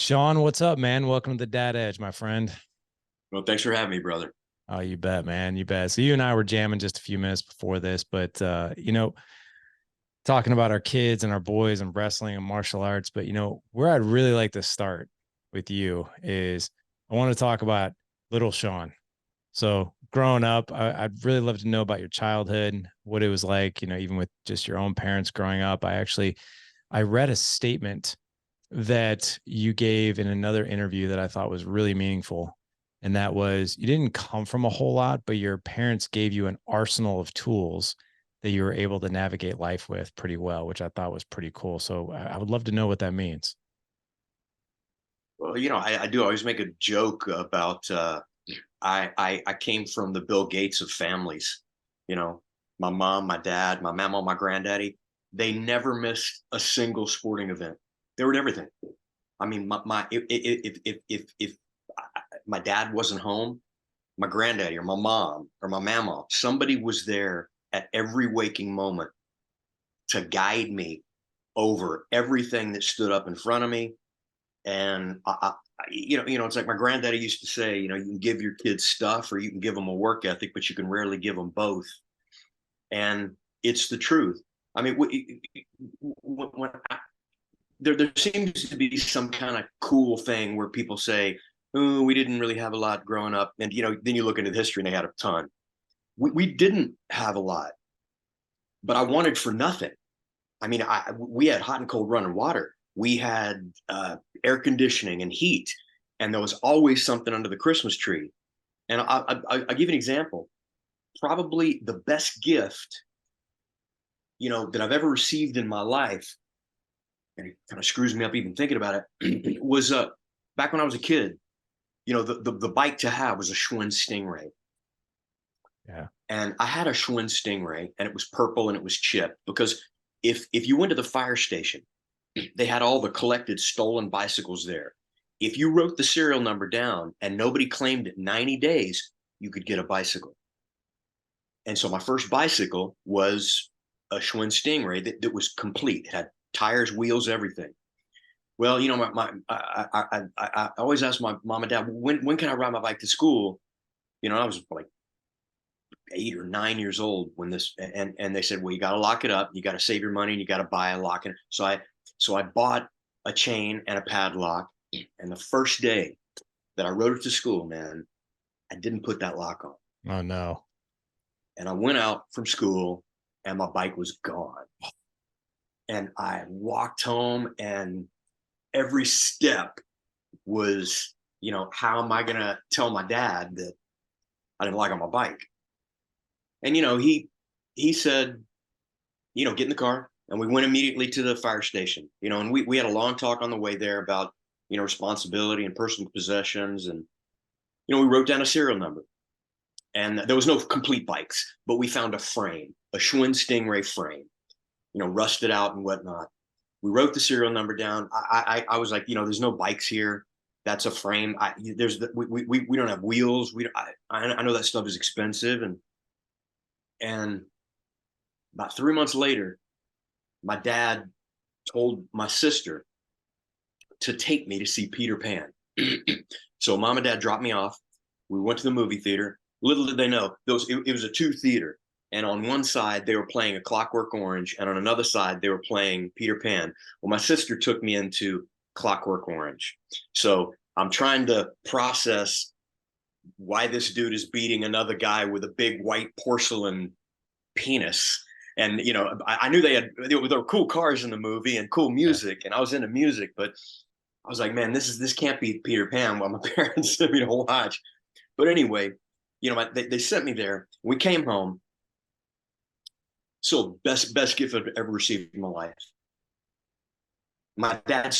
Sean, what's up, man? Welcome to the Dad Edge, my friend. Well, thanks for having me, brother. Oh, you bet, man. You bet. So you and I were jamming just a few minutes before this, but talking about our kids and our boys and wrestling and martial arts. But where I'd really like to start with you is I want to talk about little Sean. So growing up, I'd really love to know about your childhood, what it was like, even with just your own parents growing up. I read a statement that you gave in another interview that I thought was really meaningful. And that was you didn't come from a whole lot, but your parents gave you an arsenal of tools that you were able to navigate life with pretty well, which I thought was pretty cool. So I would love to know what that means. Well, I do always make a joke about I came from the Bill Gates of families. You know, my mom, my dad, my mama, my granddaddy, they never missed a single sporting event. They were at everything. I mean, my if my dad wasn't home, my granddaddy or my mom or my mama, somebody was there at every waking moment to guide me over everything that stood up in front of me. And it's like my granddaddy used to say, you can give your kids stuff or you can give them a work ethic, but you can rarely give them both. And it's the truth. I mean, when there seems to be some kind of cool thing where people say, "Oh, we didn't really have a lot growing up," and then you look into the history and they had a ton. We didn't have a lot, but I wanted for nothing. I mean, we had hot and cold running water. We had air conditioning and heat, and there was always something under the Christmas tree. And I'll give you an example. Probably the best gift, that I've ever received in my life, and it kind of screws me up even thinking about it, was back when I was a kid. The bike to have was a Schwinn Stingray. Yeah. And I had a Schwinn Stingray, and it was purple and it was chipped because if you went to the fire station, they had all the collected stolen bicycles there. If you wrote the serial number down and nobody claimed it 90 days, you could get a bicycle. And so my first bicycle was a Schwinn Stingray that was complete. It had tires, wheels, everything. Well, I always asked my mom and dad, when can I ride my bike to school? I was like 8 or 9 years old when this, and they said, well, you got to lock it up, you got to save your money, and you got to buy a lock. And so I bought a chain and a padlock. And the first day that I rode it to school, man, I didn't put that lock on. Oh no. And I went out from school and my bike was gone. And I walked home and every step was, how am I going to tell my dad that I didn't lock on my bike? And, he said, get in the car. And we went immediately to the fire station, and we had a long talk on the way there about, responsibility and personal possessions. And, we wrote down a serial number. And there was no complete bikes, but we found a frame, a Schwinn Stingray frame, rusted out and whatnot. We wrote the serial number down. I was like, there's no bikes here. That's a frame. We don't have wheels. I know that stuff is expensive. And about 3 months later, my dad told my sister to take me to see Peter Pan. So mom and dad dropped me off. We went to the movie theater. Little did they know, it was a two theater. And on one side, they were playing A Clockwork Orange. And on another side, they were playing Peter Pan. Well, my sister took me into Clockwork Orange. So I'm trying to process why this dude is beating another guy with a big white porcelain penis. And I knew there were cool cars in the movie and cool Yeah. music, and I was into music, but I was like, man, this can't be Peter Pan while my parents sent me to watch. But anyway, they sent me there. We came home. So best gift I've ever received in my life. My dad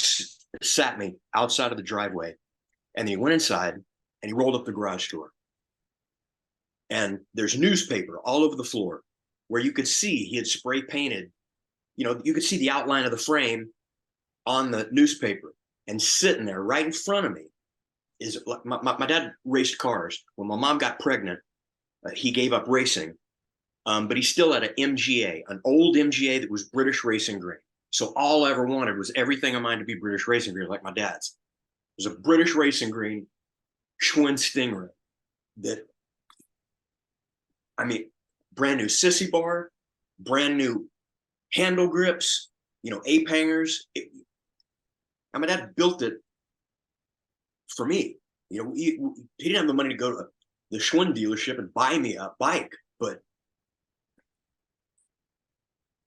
sat me outside of the driveway, and he went inside and he rolled up the garage door. And there's newspaper all over the floor where you could see he had spray painted, you could see the outline of the frame on the newspaper. And sitting there right in front of me is my dad raced cars. When my mom got pregnant, he gave up racing, but he still had an MGA, an old MGA that was British racing green. So all I ever wanted was everything of mine to be British racing green, like my dad's. It was a British racing green, Schwinn Stingray that, I mean, brand new sissy bar, brand new handle grips, ape hangers. My dad built it for me. He didn't have the money to go to the Schwinn dealership and buy me a bike, but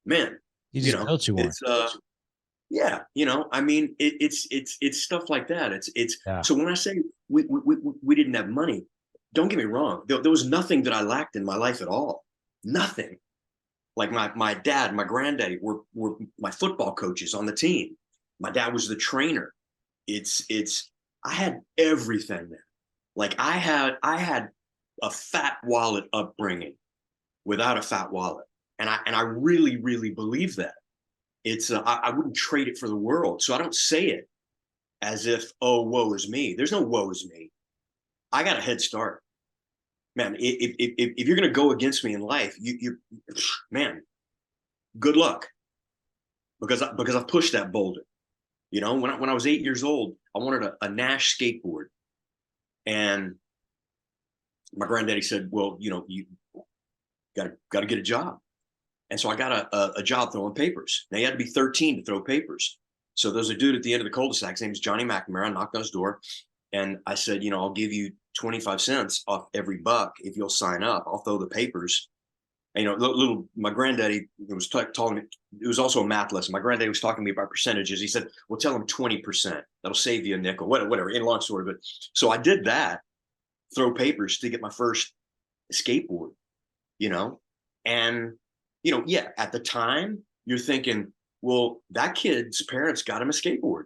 man, He just built you one. it's yeah, I mean, it's stuff like that. It's Yeah. so when I say we didn't have money, don't get me wrong. There was nothing that I lacked in my life at all. Nothing. Like my dad, my granddaddy were my football coaches on the team. My dad was the trainer. It's I had everything there. Like I had a fat wallet upbringing without a fat wallet, and I really really believe that. It's I wouldn't trade it for the world. So I don't say it as if, oh, woe is me. There's no woe is me. I got a head start, man. If you're gonna go against me in life, you man, good luck, because I've pushed that boulder. When I was 8 years old, I wanted a Nash skateboard, and my granddaddy said, well, you got to get a job. And so I got a job throwing papers. Now you had to be 13 to throw papers. So there's a dude at the end of the cul-de-sac. His name is Johnny McNamara. I knocked on his door, and I said, I'll give you 25 cents off every buck if you'll sign up. I'll throw the papers. And, my granddaddy was telling me, it was also a math lesson. My granddaddy was talking to me about percentages. He said, well, tell him 20%. That'll save you a nickel, whatever. In long story. But so I did that, throw papers to get my first skateboard, and, yeah, at the time you're thinking, well, that kid's parents got him a skateboard,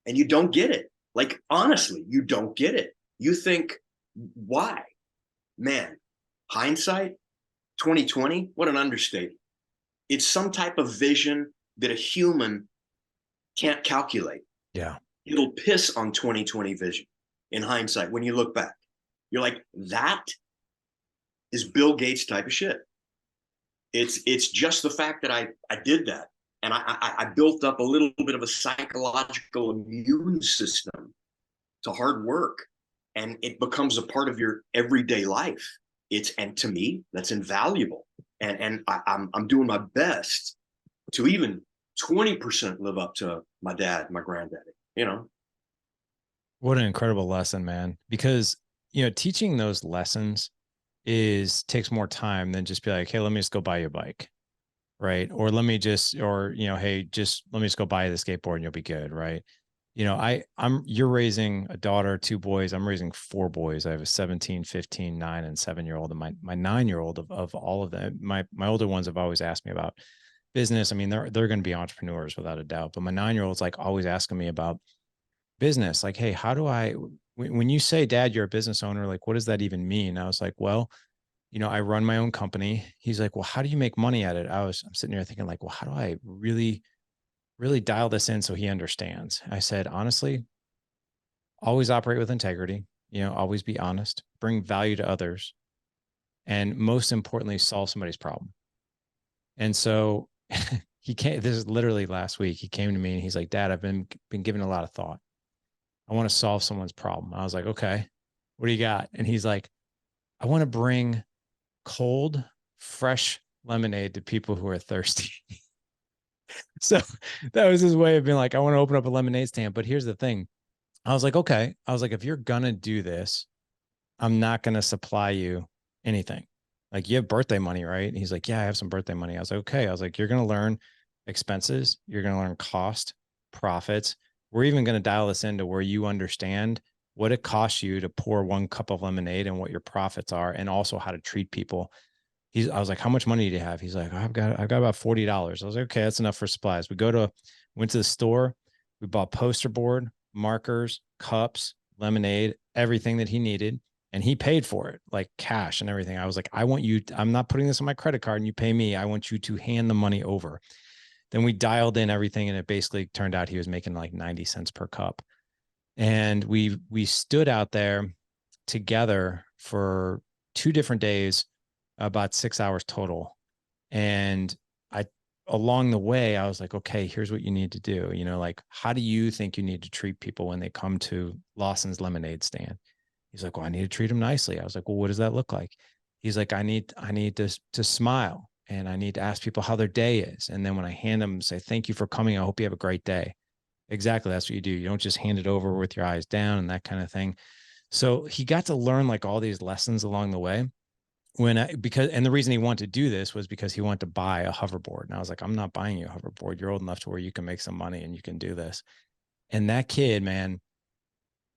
and you don't get it. Like, honestly, you don't get it. You think, why? Man, hindsight, 2020, what an understatement. It's some type of vision that a human can't calculate. Yeah. It'll piss on 2020 vision in hindsight. When you look back, you're like, that is Bill Gates type of shit. It's just the fact that I did that. And I built up a little bit of a psychological immune system to hard work. And it becomes a part of your everyday life. And to me, that's invaluable. And I'm doing my best to even 20% live up to my dad, my granddaddy. What an incredible lesson, man. Because, teaching those lessons takes more time than just be like, hey, let me just go buy you a bike. Right. Or let me just, hey, just let me just go buy you the skateboard and you'll be good. Right. You're raising a daughter, two boys. I'm raising four boys. I have a 17, 15, 9, and 7-year-old. And my 9-year-old of all of them, my older ones have always asked me about business. I mean, they're going to be entrepreneurs without a doubt. But my 9-year-old's like always asking me about business. Like, hey, how do when you say, Dad, you're a business owner, like, what does that even mean? I was like, well, I run my own company. He's like, well, how do you make money at it? I'm sitting here thinking like, well, how do I really dial this in so he understands? I said, honestly, always operate with integrity, always be honest, bring value to others, and most importantly, solve somebody's problem. And so this is literally last week. He came to me and he's like, Dad, I've been giving a lot of thought. I want to solve someone's problem. I was like, okay, what do you got? And he's like, I want to bring cold, fresh lemonade to people who are thirsty. So that was his way of being like, I want to open up a lemonade stand. But here's the thing. I was like, okay. I was like, if you're going to do this, I'm not going to supply you anything. Like, you have birthday money, right? And he's like, yeah, I have some birthday money. I was like, okay. I was like, you're going to learn expenses. You're going to learn cost, profits. We're even going to dial this into where you understand what it costs you to pour one cup of lemonade and what your profits are, and also how to treat people. I was like, how much money do you have? He's like, I've got about $40. I was like, okay, that's enough for supplies. Went to the store. We bought poster board, markers, cups, lemonade, everything that he needed. And he paid for it, like cash and everything. I was like, I'm not putting this on my credit card and you pay me. I want you to hand the money over. Then we dialed in everything, and it basically turned out he was making like 90 cents per cup. And we stood out there together for 2 different days, about 6 hours total. And along the way, I was like, okay, here's what you need to do. You know, like, how do you think you need to treat people when they come to Lawson's lemonade stand? He's like, well, I need to treat them nicely. I was like, well, what does that look like? He's like, I need to smile, and I need to ask people how their day is. And then when I hand them, say, thank you for coming. I hope you have a great day. Exactly. That's what you do. You don't just hand it over with your eyes down and that kind of thing. So he got to learn like all these lessons along the way and the reason he wanted to do this was because he wanted to buy a hoverboard. And I was like, I'm not buying you a hoverboard. You're old enough to where you can make some money and you can do this. And that kid, man,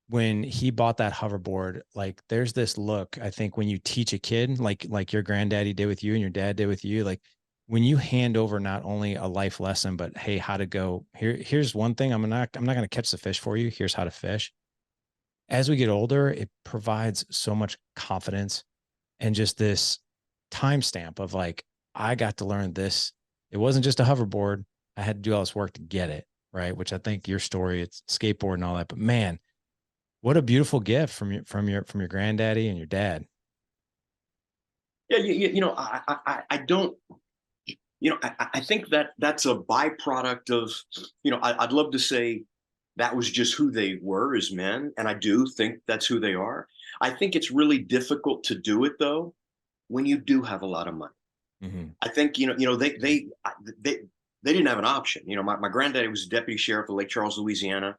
when he bought that hoverboard, like there's this look, I think when you teach a kid, like your granddaddy did with you and your dad did with you, like when you hand over not only a life lesson, but hey, how to go here's one thing. I'm not going to catch the fish for you. Here's how to fish. As we get older, it provides so much confidence and just this timestamp of like, I got to learn this. It wasn't just a hoverboard. I had to do all this work to get it. Right. Which I think your story, it's skateboard and all that, but man, what a beautiful gift from your granddaddy and your dad. Yeah, I don't, I think that that's a byproduct of, I'd love to say that was just who they were as men, and I do think that's who they are. I think it's really difficult to do it though when you do have a lot of money. Mm-hmm. I think they they didn't have an option. My granddaddy was a deputy sheriff of Lake Charles, Louisiana,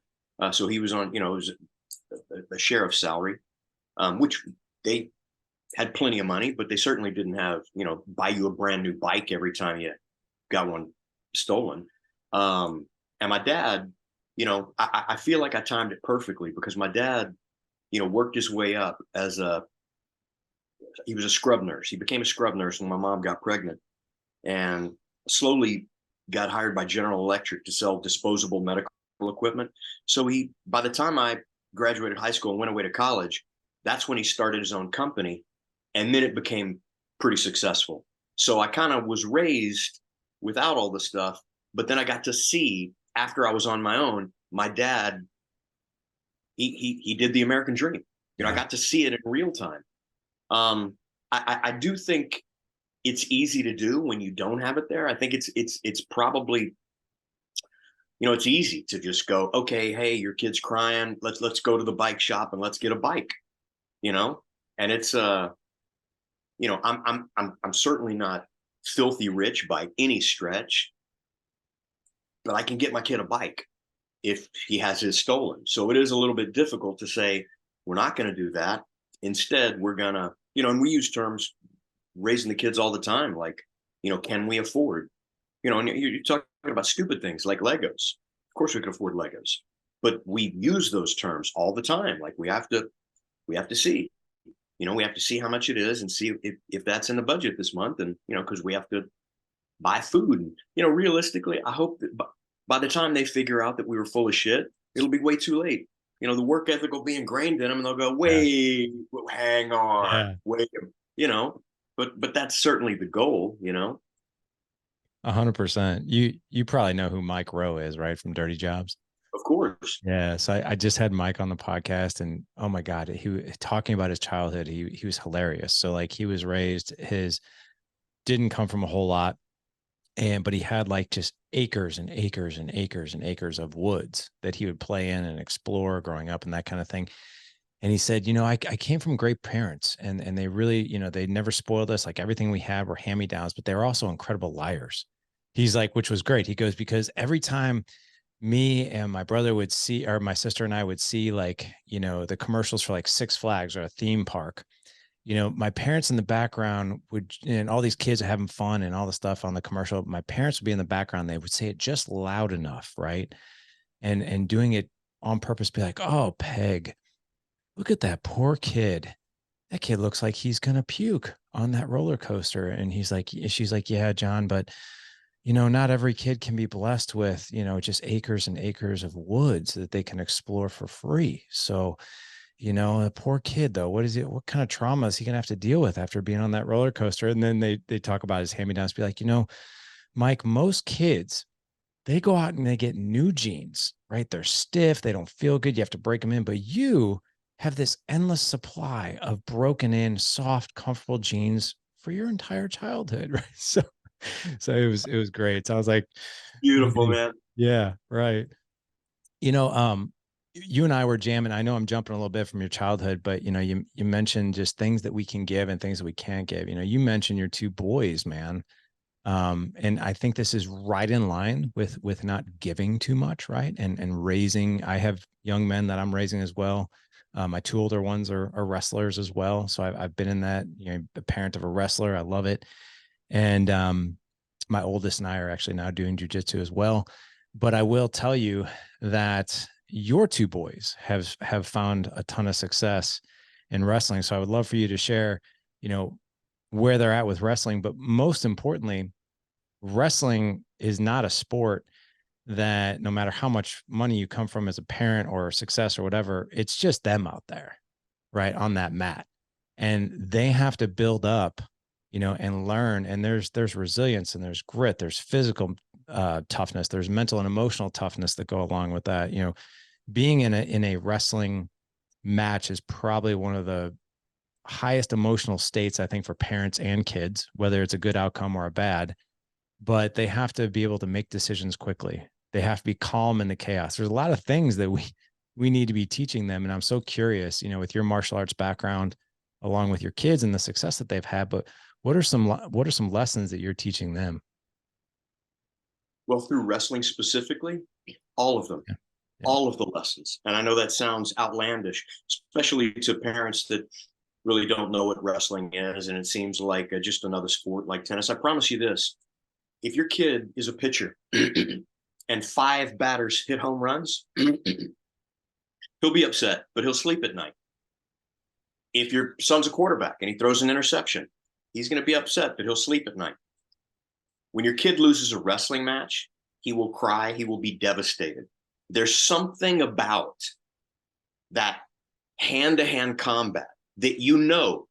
so he was on, it was a sheriff's salary, which they had plenty of money, but they certainly didn't have, buy you a brand new bike every time you got one stolen. And my dad, I feel like I timed it perfectly because my dad, worked his way up he was a scrub nurse. He became a scrub nurse when my mom got pregnant and slowly got hired by General Electric to sell disposable medical equipment. So by the time I graduated high school and went away to college, that's when he started his own company. And then it became pretty successful. So I kind of was raised without all the stuff, but then I got to see after I was on my own, my dad, he did the American dream. I Yeah. got to see it in real time. I do think it's easy to do when you don't have it there. I think it's probably, it's easy to just go, okay, hey, your kid's crying. Let's go to the bike shop and let's get a bike, and it's I'm certainly not filthy rich by any stretch, but I can get my kid a bike if he has his stolen. So it is a little bit difficult to say we're not going to do that. Instead, we're gonna, and we use terms raising the kids all the time, like, can we afford? And you're talking about stupid things like Legos. Of course, we can afford Legos, but we use those terms all the time. Like we have to see. We have to see how much it is and see if that's in the budget this month. And, because we have to buy food. And, realistically, I hope that by the time they figure out that we were full of shit, it'll be way too late. The work ethic will be ingrained in them and they'll go, Yeah. wait, hang on, Yeah. wait, but that's certainly the goal, 100%. You probably know who Mike Rowe is, right? From Dirty Jobs. of course. Yeah. So I just had Mike on the podcast and oh my God, he was talking about his childhood. He was hilarious. So like he was raised, his didn't come from a whole lot. But he had like just acres and acres and acres and acres of woods that he would play in and explore growing up and that kind of thing. And he said, I came from great parents and they really, they never spoiled us. Like everything we had were hand-me-downs, but they were also incredible liars. He's like, which was great. He goes, because every time me and my brother would see, or my sister and I would see like, the commercials for like Six Flags or a theme park, my parents in the background would, and all these kids are having fun and all the stuff on the commercial. My parents would be in the background. They would say it just loud enough. Right. And doing it on purpose, be like, oh, Peg, look at that poor kid. That kid looks like he's going to puke on that roller coaster. And she's like, yeah, John, but not every kid can be blessed with, just acres and acres of woods that they can explore for free. So, a poor kid though, what kind of trauma is he going to have to deal with after being on that roller coaster? And then they talk about his hand-me-downs, be like, Mike, most kids, they go out and they get new jeans, right? They're stiff. They don't feel good. You have to break them in, but you have this endless supply of broken in, soft, comfortable jeans for your entire childhood, right? So So it was great. So I was like, Beautiful, maybe, man. yeah, right. You know, you and I were jamming. I know I'm jumping a little bit from your childhood, but you mentioned just things that we can give and things that we can't give. You mentioned your two boys, man. And I think this is right in line with not giving too much, right? And raising. I have young men that I'm raising as well. My two older ones are wrestlers as well. So I've been in that, a parent of a wrestler. I love it. And my oldest and I are actually now doing jujitsu as well. But I will tell you that your two boys have found a ton of success in wrestling. So I would love for you to share, where they're at with wrestling. But most importantly, wrestling is not a sport that no matter how much money you come from as a parent or success or whatever, it's just them out there, right, on that mat. And they have to build up, and learn. And there's resilience and there's grit, there's physical toughness, there's mental and emotional toughness that go along with that. Being in a wrestling match is probably one of the highest emotional states, I think, for parents and kids, whether it's a good outcome or a bad. But they have to be able to make decisions quickly. They have to be calm in the chaos. There's a lot of things that we need to be teaching them. And I'm so curious, with your martial arts background, along with your kids and the success that they've had, but what are some lessons that you're teaching them? Well, through wrestling specifically, all of them, Yeah. Yeah. all of the lessons. And I know that sounds outlandish, especially to parents that really don't know what wrestling is. And it seems like just another sport like tennis. I promise you this, if your kid is a pitcher and 5 batters hit home runs, he'll be upset, but he'll sleep at night. If your son's a quarterback and he throws an interception, he's going to be upset, but he'll sleep at night. When your kid loses a wrestling match, he will cry, he will be devastated. There's something about that hand-to-hand combat that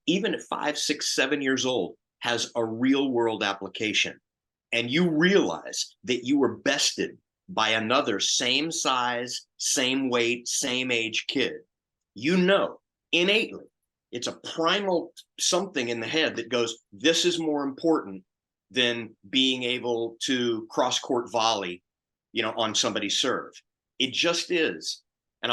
even at 5, 6, 7 years old, has a real world application. And you realize that you were bested by another same size, same weight, same age kid. Innately, it's a primal something in the head that goes, this is more important than being able to cross court volley, on somebody's serve. It just is. And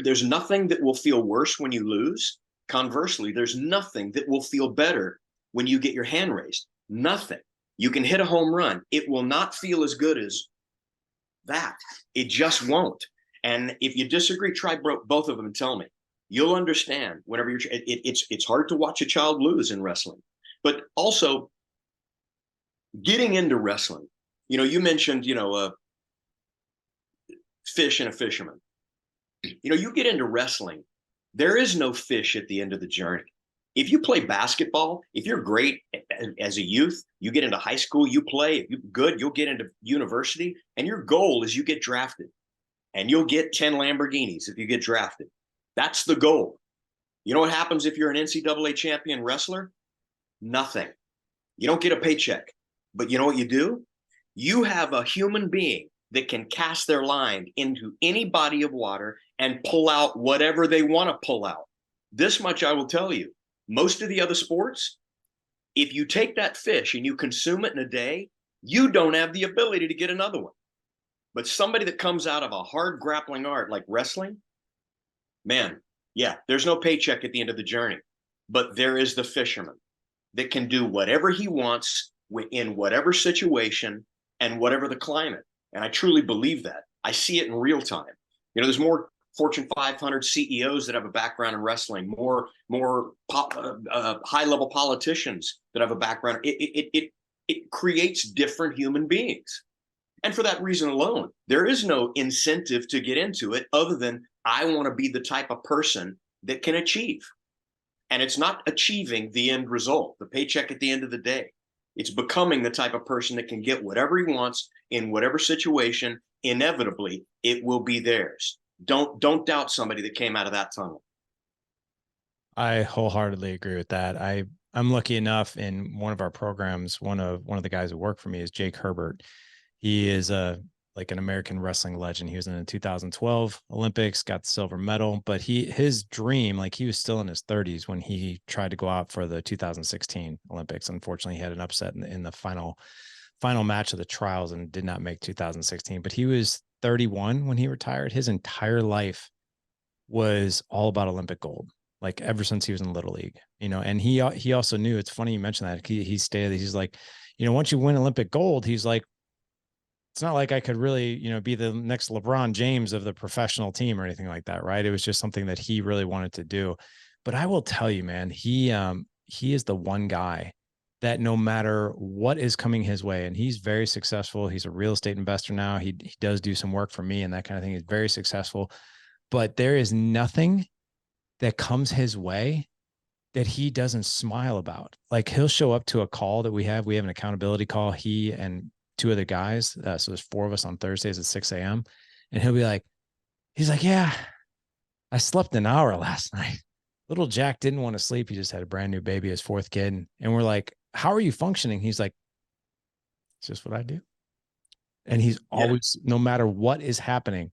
there's nothing that will feel worse when you lose. Conversely, there's nothing that will feel better when you get your hand raised. Nothing. You can hit a home run. It will not feel as good as that. It just won't. And if you disagree, try both of them and tell me. You'll understand whenever it's hard to watch a child lose in wrestling. But also, getting into wrestling, you mentioned, a fish and a fisherman. You get into wrestling, there is no fish at the end of the journey. If you play basketball, if you're great as a youth, you get into high school, you play, if you're good, you'll get into university, and your goal is you get drafted. And you'll get 10 Lamborghinis if you get drafted. That's the goal. You know what happens if you're an NCAA champion wrestler? Nothing. You don't get a paycheck. But you know what you do? You have a human being that can cast their line into any body of water and pull out whatever they want to pull out. This much I will tell you. Most of the other sports, if you take that fish and you consume it in a day, you don't have the ability to get another one. But somebody that comes out of a hard grappling art like wrestling, man, yeah, there's no paycheck at the end of the journey. But there is the fisherman that can do whatever he wants in whatever situation and whatever the climate. And I truly believe that. I see it in real time. There's more Fortune 500 CEOs that have a background in wrestling, more high-level politicians that have a background. It creates different human beings. And for that reason alone, there is no incentive to get into it other than I want to be the type of person that can achieve. And it's not achieving the end result, the paycheck at the end of the day. It's becoming the type of person that can get whatever he wants in whatever situation. Inevitably, it will be theirs. Don't doubt somebody that came out of that tunnel. I wholeheartedly agree with that. I'm lucky enough in one of our programs, one of the guys who work for me is Jake Herbert. He is like an American wrestling legend. He was in the 2012 Olympics, got the silver medal, but his dream, like he was still in his 30s when he tried to go out for the 2016 Olympics. Unfortunately, he had an upset in the final match of the trials and did not make 2016. But he was 31 when he retired. His entire life was all about Olympic gold, like ever since he was in Little League, and he also knew, it's funny you mentioned that, he stated, he's like, once you win Olympic gold, he's like, it's not like I could really, be the next LeBron James of the professional team or anything like that. Right. It was just something that he really wanted to do. But I will tell you, man, he is the one guy that no matter what is coming his way, and he's very successful. He's a real estate investor now. He does do some work for me and that kind of thing. He's very successful, but there is nothing that comes his way that he doesn't smile about. Like he'll show up to a call that we have an accountability call, he and two other guys. So there's 4 of us on Thursdays at 6 a.m. And he's like, yeah, I slept an hour last night. Little Jack didn't want to sleep. He just had a brand new baby, his 4th kid. And we're like, how are you functioning? He's like, it's just what I do. And he's always, no matter what is happening,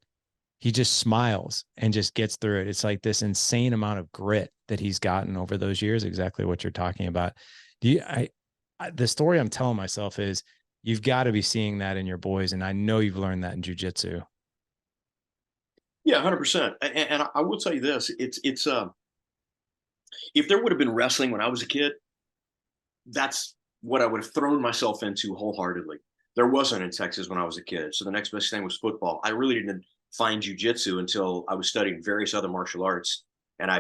he just smiles and just gets through it. It's like this insane amount of grit that he's gotten over those years. Exactly what you're talking about. The story I'm telling myself is you've got to be seeing that in your boys. And I know you've learned that in jujitsu. Yeah, 100%. And I will tell you this, if there would have been wrestling when I was a kid, that's what I would have thrown myself into wholeheartedly. There wasn't in Texas when I was a kid. So the next best thing was football. I really didn't find jujitsu until I was studying various other martial arts. And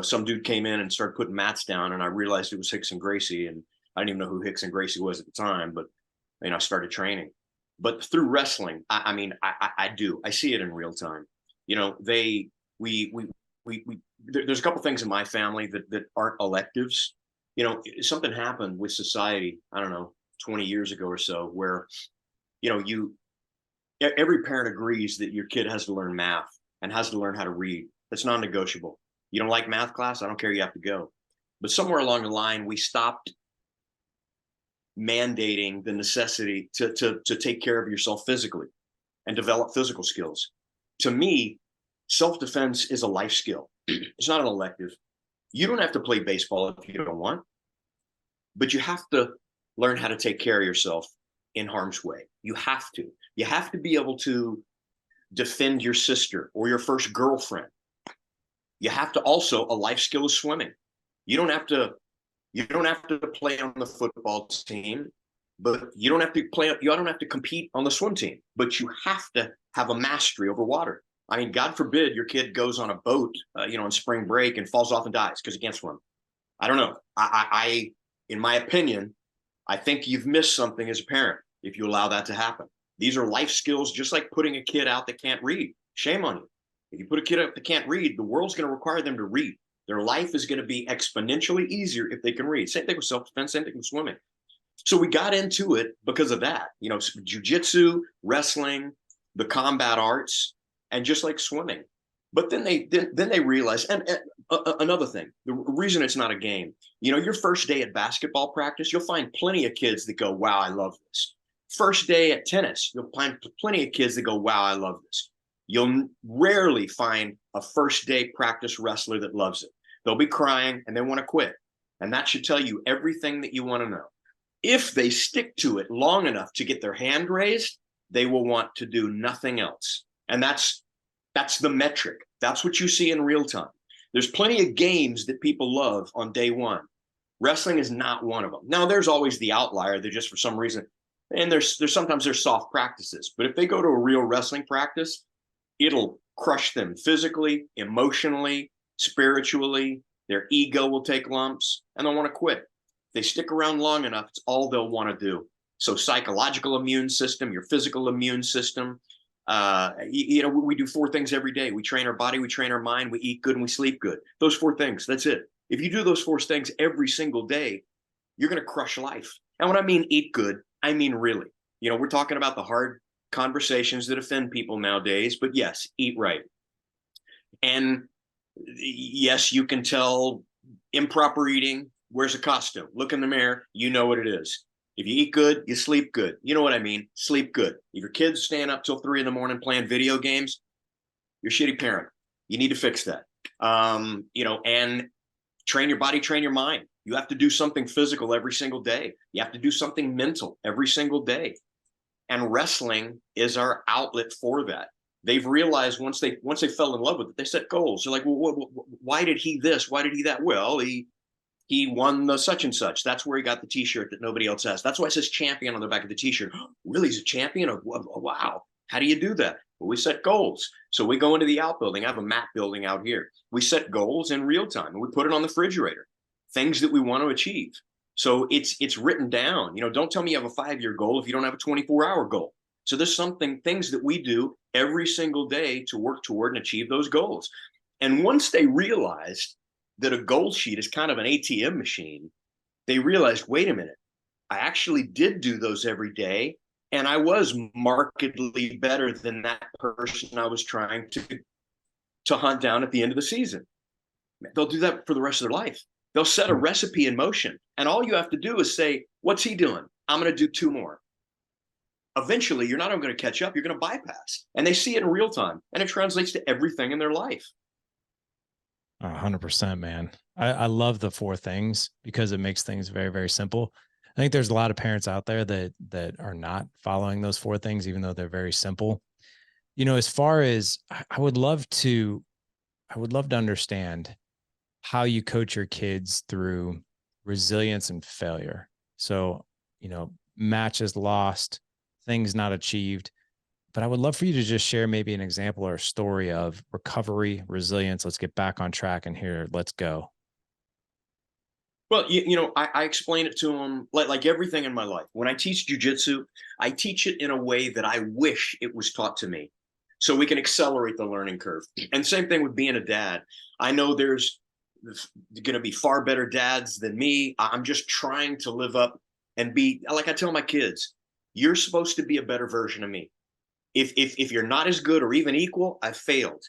some dude came in and started putting mats down, and I realized it was Rickson Gracie. And I didn't even know who Rickson Gracie was at the time, but I started training. But through wrestling, I do. I see it in real time. There's a couple things in my family that aren't electives. Something happened with society, I don't know, 20 years ago or so, where, every parent agrees that your kid has to learn math and has to learn how to read. That's non-negotiable. You don't like math class? I don't care. You have to go. But somewhere along the line, we stopped mandating the necessity to take care of yourself physically and develop physical skills. To me, self-defense is a life skill. It's not an elective. You don't have to play baseball if you don't want, but you have to learn how to take care of yourself in harm's way. You have to. You have to be able to defend your sister or your first girlfriend. You have to also, a life skill is swimming. You don't have to play on the football team, but you don't have to compete on the swim team, but you have to have a mastery over water. I mean, God forbid your kid goes on a boat, on spring break and falls off and dies because he can't swim. I don't know. In my opinion, I think you've missed something as a parent if you allow that to happen. These are life skills, just like putting a kid out that can't read. Shame on you. If you put a kid out that can't read, the world's going to require them to read. Their life is going to be exponentially easier if they can read. Same thing with self-defense, same thing with swimming. So we got into it because of that. Jiu-jitsu, wrestling, the combat arts, and just like swimming. But then they realized, and another thing, the reason it's not a game, your first day at basketball practice, you'll find plenty of kids that go, wow, I love this. First day at tennis, you'll find plenty of kids that go, wow, I love this. You'll rarely find a first day practice wrestler that loves it. They'll be crying and they want to quit. And that should tell you everything that you want to know. If they stick to it long enough to get their hand raised, they will want to do nothing else. And that's the metric. That's what you see in real time. There's plenty of games that people love on day one. Wrestling is not one of them. Now, there's always the outlier that just for some reason, and there's sometimes there's soft practices. But if they go to a real wrestling practice, it'll crush them physically, emotionally, spiritually. Their ego will take lumps and they'll want to quit. If they stick around long enough, it's all they'll want to do. So psychological immune system, your physical immune system. We do 4 things every day. We train our body, we train our mind, we eat good, and we sleep good. Those 4 things, that's it. If you do those 4 things every single day, you're going to crush life. And when I mean eat good, I mean really. We're talking about the hard conversations that offend people nowadays, but yes, eat right. And yes, you can tell improper eating. Where's a costume? Look in the mirror. You know what it is. If you eat good, you sleep good. You know what I mean? Sleep good. If your kids staying up till 3 in the morning playing video games, you're a shitty parent. You need to fix that. And train your body, train your mind. You have to do something physical every single day. You have to do something mental every single day. And wrestling is our outlet for that. They've realized once they fell in love with it, they set goals. They're like, well, why did he this? Why did he that? Well, he won the such and such. That's where he got the T-shirt that nobody else has. That's why it says champion on the back of the T-shirt. Really, he's a champion? Oh, wow. How do you do that? Well, we set goals. So we go into the outbuilding. I have a map building out here. We set goals in real time, and we put it on the refrigerator. Things that we want to achieve. So it's written down. Don't tell me you have a 5-year goal if you don't have a 24-hour goal. So there's things that we do every single day to work toward and achieve those goals. And once they realized that a goal sheet is kind of an ATM machine, they realized, wait a minute, I actually did do those every day. And I was markedly better than that person I was trying to hunt down at the end of the season. They'll do that for the rest of their life. They'll set a recipe in motion. And all you have to do is say, what's he doing? I'm going to do 2 more. Eventually, you're not only going to catch up, you're going to bypass. And they see it in real time. And it translates to everything in their life. 100%, man. I love the 4 things because it makes things very, very simple. I think there's a lot of parents out there that are not following those 4 things, even though they're very simple. As far as I would love to understand how you coach your kids through resilience and failure. So, matches lost, things not achieved. But I would love for you to just share maybe an example or a story of recovery, resilience. Let's get back on track and here, let's go. Well, I explain it to them like everything in my life. When I teach jujitsu, I teach it in a way that I wish it was taught to me so we can accelerate the learning curve. And same thing with being a dad. I know there's going to be far better dads than me. I'm just trying to live up and be, like I tell my kids, you're supposed to be a better version of me. If you're not as good or even equal, I've failed.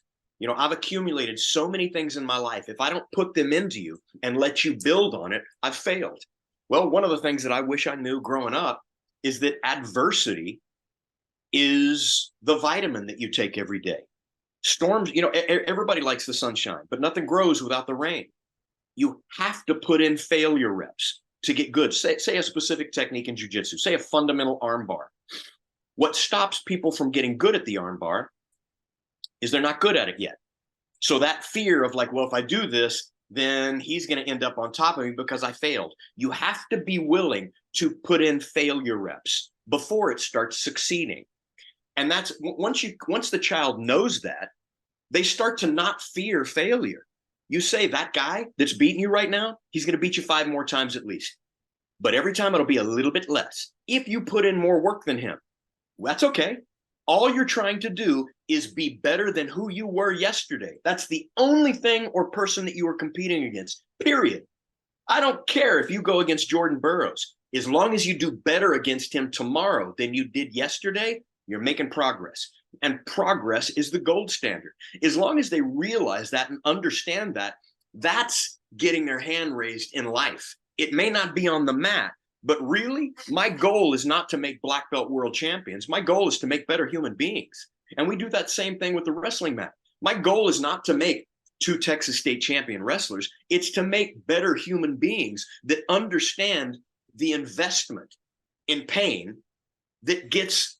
I've accumulated so many things in my life. If I don't put them into you and let you build on it, I've failed. Well, one of the things that I wish I knew growing up is that adversity is the vitamin that you take every day. Storms, everybody likes the sunshine, but nothing grows without the rain. You have to put in failure reps to get good. Say a specific technique in jiu-jitsu, say a fundamental arm bar. What stops people from getting good at the arm bar is they're not good at it yet. So that fear of like, well, if I do this, then he's going to end up on top of me because I failed. You have to be willing to put in failure reps before it starts succeeding. And that's once the child knows that, they start to not fear failure. You say that guy that's beating you right now, he's going to beat you 5 more times at least. But every time it'll be a little bit less. If you put in more work than him, that's okay. All you're trying to do is be better than who you were yesterday. That's the only thing or person that you are competing against, period. I don't care if you go against Jordan Burroughs. As long as you do better against him tomorrow than you did yesterday, you're making progress. And progress is the gold standard. As long as they realize that and understand that, that's getting their hand raised in life. It may not be on the mat, but really, my goal is not to make black belt world champions. My goal is to make better human beings. And we do that same thing with the wrestling mat. My goal is not to make 2 Texas state champion wrestlers. It's to make better human beings that understand the investment in pain that gets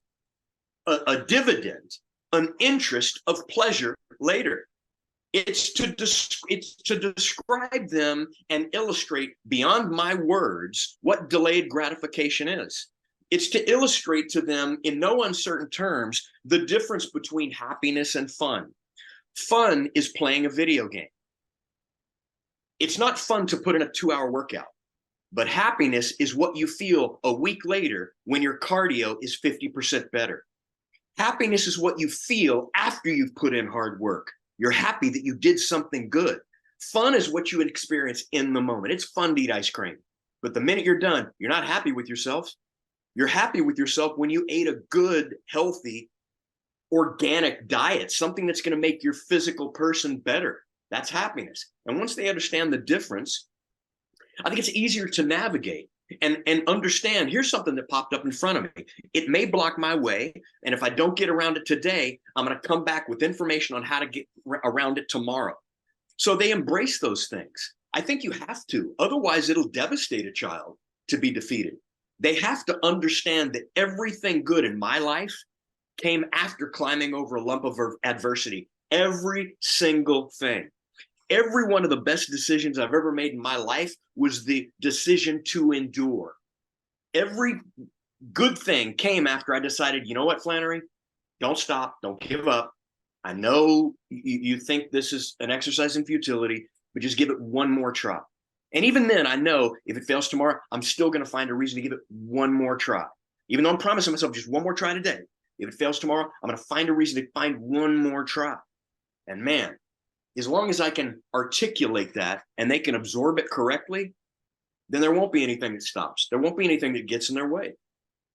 a dividend, an interest of pleasure later. It's to describe them and illustrate beyond my words what delayed gratification is. It's to illustrate to them in no uncertain terms the difference between happiness and fun. Fun is playing a video game. It's not fun to put in a 2-hour workout, but happiness is what you feel a week later when your cardio is 50% better. Happiness is what you feel after you've put in hard work. You're happy that you did something good. Fun is what you experience in the moment. It's fun to eat ice cream. But the minute you're done, you're not happy with yourself. You're happy with yourself when you ate a good, healthy, organic diet, something that's going to make your physical person better. That's happiness. And once they understand the difference, I think it's easier to navigate. and understand, here's something that popped up in front of me. It may block my way, and if I don't get around it today, I'm going to come back with information on how to get around it tomorrow. So they embrace those things. I think you have to. Otherwise, it'll devastate a child to be defeated. They have to understand that everything good in my life came after climbing over a lump of adversity. Every single thing. Every one of the best decisions I've ever made in my life was the decision to endure. Every good thing came after I decided, you know what, Flanery? Don't stop. Don't give up. I know you think this is an exercise in futility, but just give it one more try. And even then, I know if it fails tomorrow, I'm still going to find a reason to give it one more try. Even though I'm promising myself just one more try today. If it fails tomorrow, I'm going to find a reason to find one more try. And man, as long as I can articulate that and they can absorb it correctly, then there won't be anything that stops. There won't be anything that gets in their way.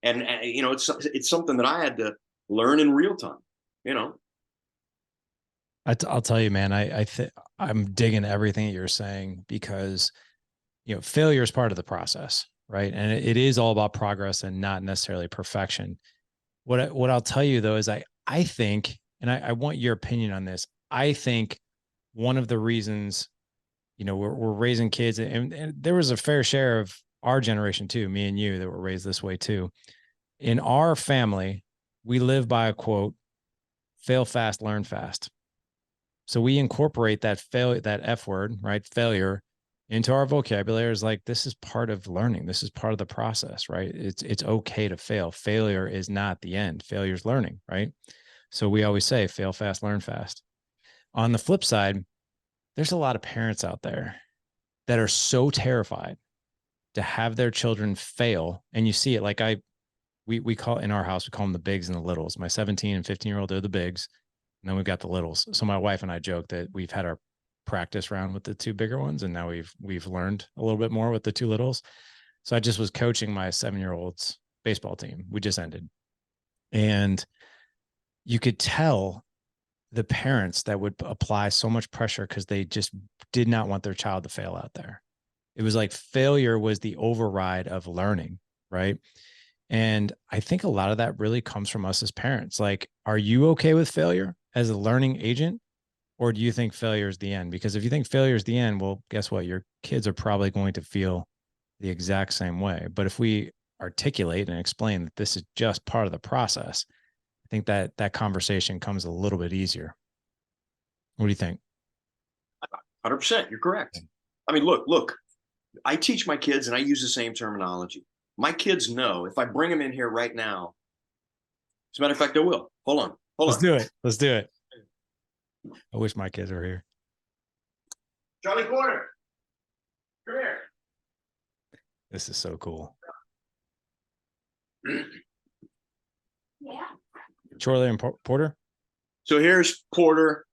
And you know, it's something that I had to learn in real time, you know. I'll tell you, man, I'm digging everything that you're saying because, you know, failure is part of the process, right? And it is all about progress and not necessarily perfection. What I'll tell you though is I think, and I want your opinion on this. I think one of the reasons, you know, we're raising kids, and there was a fair share of our generation too, me and you, that were raised this way too. In our family, we live by a quote: fail fast, learn fast. So we incorporate that F word, right? Failure, into our vocabulary is like, this is part of learning. This is part of the process, right? It's okay to fail. Failure is not the end. Failure is learning, right? So we always say fail fast, learn fast. On the flip side, there's a lot of parents out there that are so terrified to have their children fail. And you see it, like we call in our house, we call them the bigs and the littles. My 17 and 15-year-old, they're the bigs. And then we've got the littles. So my wife and I joke that we've had our practice round with the two bigger ones, and now we've learned a little bit more with the two littles. So I just was coaching my 7-year-old's baseball team. We just ended. And you could tell the parents that would apply so much pressure because they just did not want their child to fail out there. It was like failure was the override of learning, right? And I think a lot of that really comes from us as parents. Like, are you okay with failure as a learning agent? Or do you think failure is the end? Because if you think failure is the end, well, guess what? Your kids are probably going to feel the exact same way. But if we articulate and explain that this is just part of the process, I think that conversation comes a little bit easier. What do you think? 100%. You're correct. I mean, look, I teach my kids and I use the same terminology. My kids know if I bring them in here right now, as a matter of fact, I will. Hold on. Let's do it. Let's do it. I wish my kids were here. Charlie Porter, come here. This is so cool. Yeah. Charlie and Porter. So here's Porter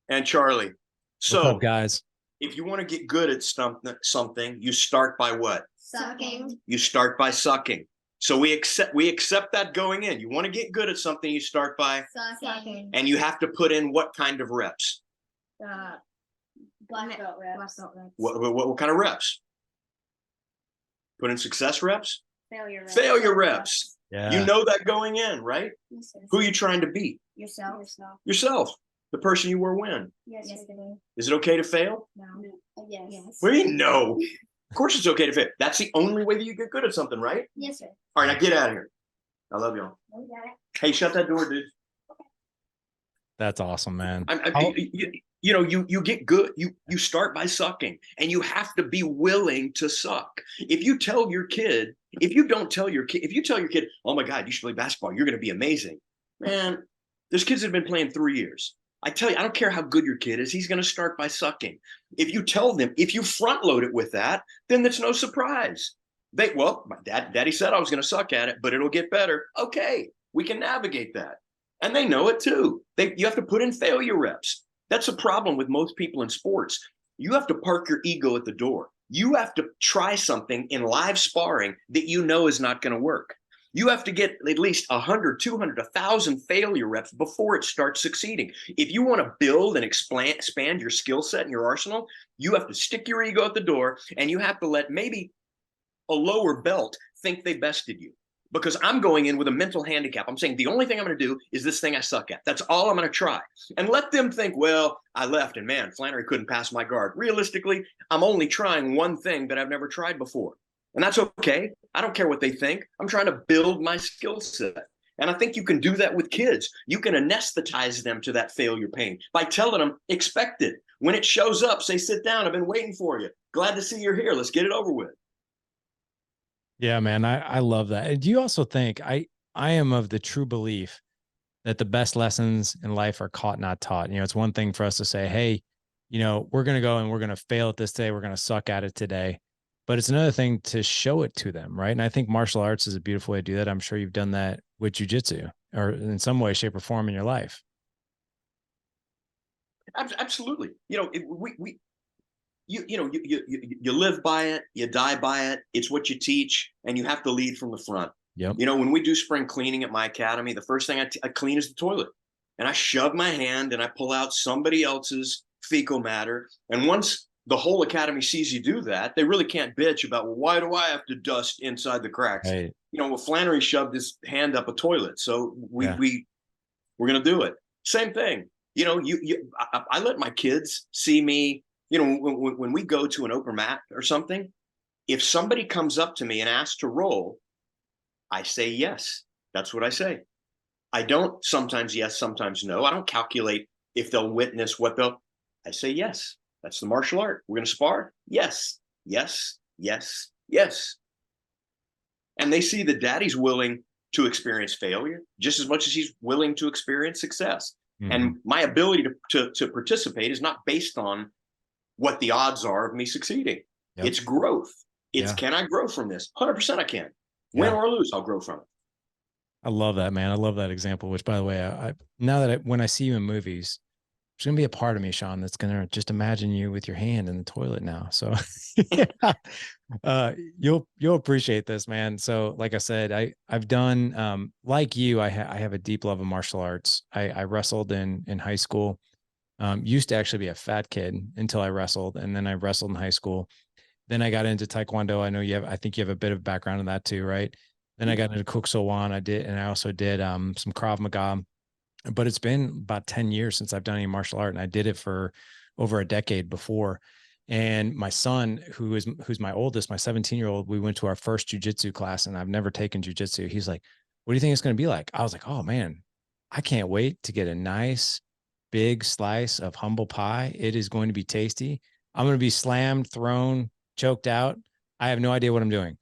and Charlie. So, what's up, guys? If you want to get good at something, you start by what? Sucking. You start by sucking. So we accept that going in. You want to get good at something, you start by Sucking. and you have to put in what kind of reps? Black belt reps. What kind of reps? Put in success reps? Failure reps. Failure reps. Yeah. You know that going in, right? Yes, sir. Who are you trying to beat? Yourself. Yourself. The person you were when. Yes, sir. Is it okay to fail? No. Yes. What do you mean no? Of course it's okay to fail. That's the only way that you get good at something, right? Yes, sir. All right, now get out of here. I love y'all. Hey, shut that door, dude. That's awesome, man. You get good. You start by sucking, and you have to be willing to suck. If you tell your kid, if you tell your kid, oh my God, you should play basketball, you're going to be amazing, man. There's kids that have been playing 3 years. I tell you, I don't care how good your kid is, he's going to start by sucking. If you tell them, if you front load it with that, then it's no surprise. My daddy said I was going to suck at it, but it'll get better. Okay, we can navigate that. And they know it too. You have to put in failure reps. That's a problem with most people in sports. You have to park your ego at the door. You have to try something in live sparring that you know is not going to work. You have to get at least 100, 200, 1,000 failure reps before it starts succeeding. If you want to build and expand your skill set and your arsenal, you have to stick your ego at the door, and you have to let maybe a lower belt think they bested you, because I'm going in with a mental handicap. I'm saying the only thing I'm going to do is this thing I suck at. That's all I'm going to try. And let them think, well, I left and man, Flanery couldn't pass my guard. Realistically, I'm only trying one thing that I've never tried before. And that's okay. I don't care what they think. I'm trying to build my skill set. And I think you can do that with kids. You can anesthetize them to that failure pain by telling them, expect it. When it shows up, say, sit down. I've been waiting for you. Glad to see you're here. Let's get it over with. Yeah, man, I love that. And do you also think I am of the true belief that the best lessons in life are caught, not taught. You know, it's one thing for us to say, hey, you know, we're going to go and we're going to fail at this today. We're going to suck at it today. But it's another thing to show it to them. Right. And I think martial arts is a beautiful way to do that. I'm sure you've done that with jujitsu or in some way, shape, or form in your life. Absolutely. You know, you live by it, you die by it. It's what you teach, and you have to lead from the front. Yep. You know, when we do spring cleaning at my academy, the first thing I clean is the toilet, and I shove my hand and I pull out somebody else's fecal matter. And once the whole academy sees you do that, they really can't bitch about, well, why do I have to dust inside the cracks? Right. You know, well, Flanery shoved his hand up a toilet, so we're gonna do it. Same thing. You know, I let my kids see me. You know, when we go to an open mat or something, if somebody comes up to me and asks to roll, I say yes. That's what I say. I don't sometimes yes, sometimes no. I don't calculate if they'll witness what they'll. I say yes. That's the martial art. We're going to spar. Yes, yes, yes, yes. And they see that daddy's willing to experience failure just as much as he's willing to experience success. Mm-hmm. And my ability to participate is not based on what the odds are of me succeeding. Yep. It's growth. It's can I grow from this? 100% I can. Win or lose, I'll grow from it. I love that, man. I love that example, which by the way, I now that when I see you in movies, there's going to be a part of me, Sean, that's going to just imagine you with your hand in the toilet now. So you'll appreciate this, man. So like I said, I've done, like you, I have a deep love of martial arts. I wrestled in high school. Used to actually be a fat kid until I wrestled, and then I wrestled in high school. Then I got into Taekwondo. I think you have a bit of background in that too, right? Then I got into Kuk Sowan. I also did some Krav Maga, but it's been about 10 years since I've done any martial art, and I did it for over a decade before. And my son, who's my oldest, my 17-year-old, we went to our first jujitsu class, and I've never taken jujitsu. He's like, what do you think it's going to be like? I was like, oh man, I can't wait to get a nice big slice of humble pie. It is going to be tasty. I'm going to be slammed, thrown, choked out. I have no idea what I'm doing.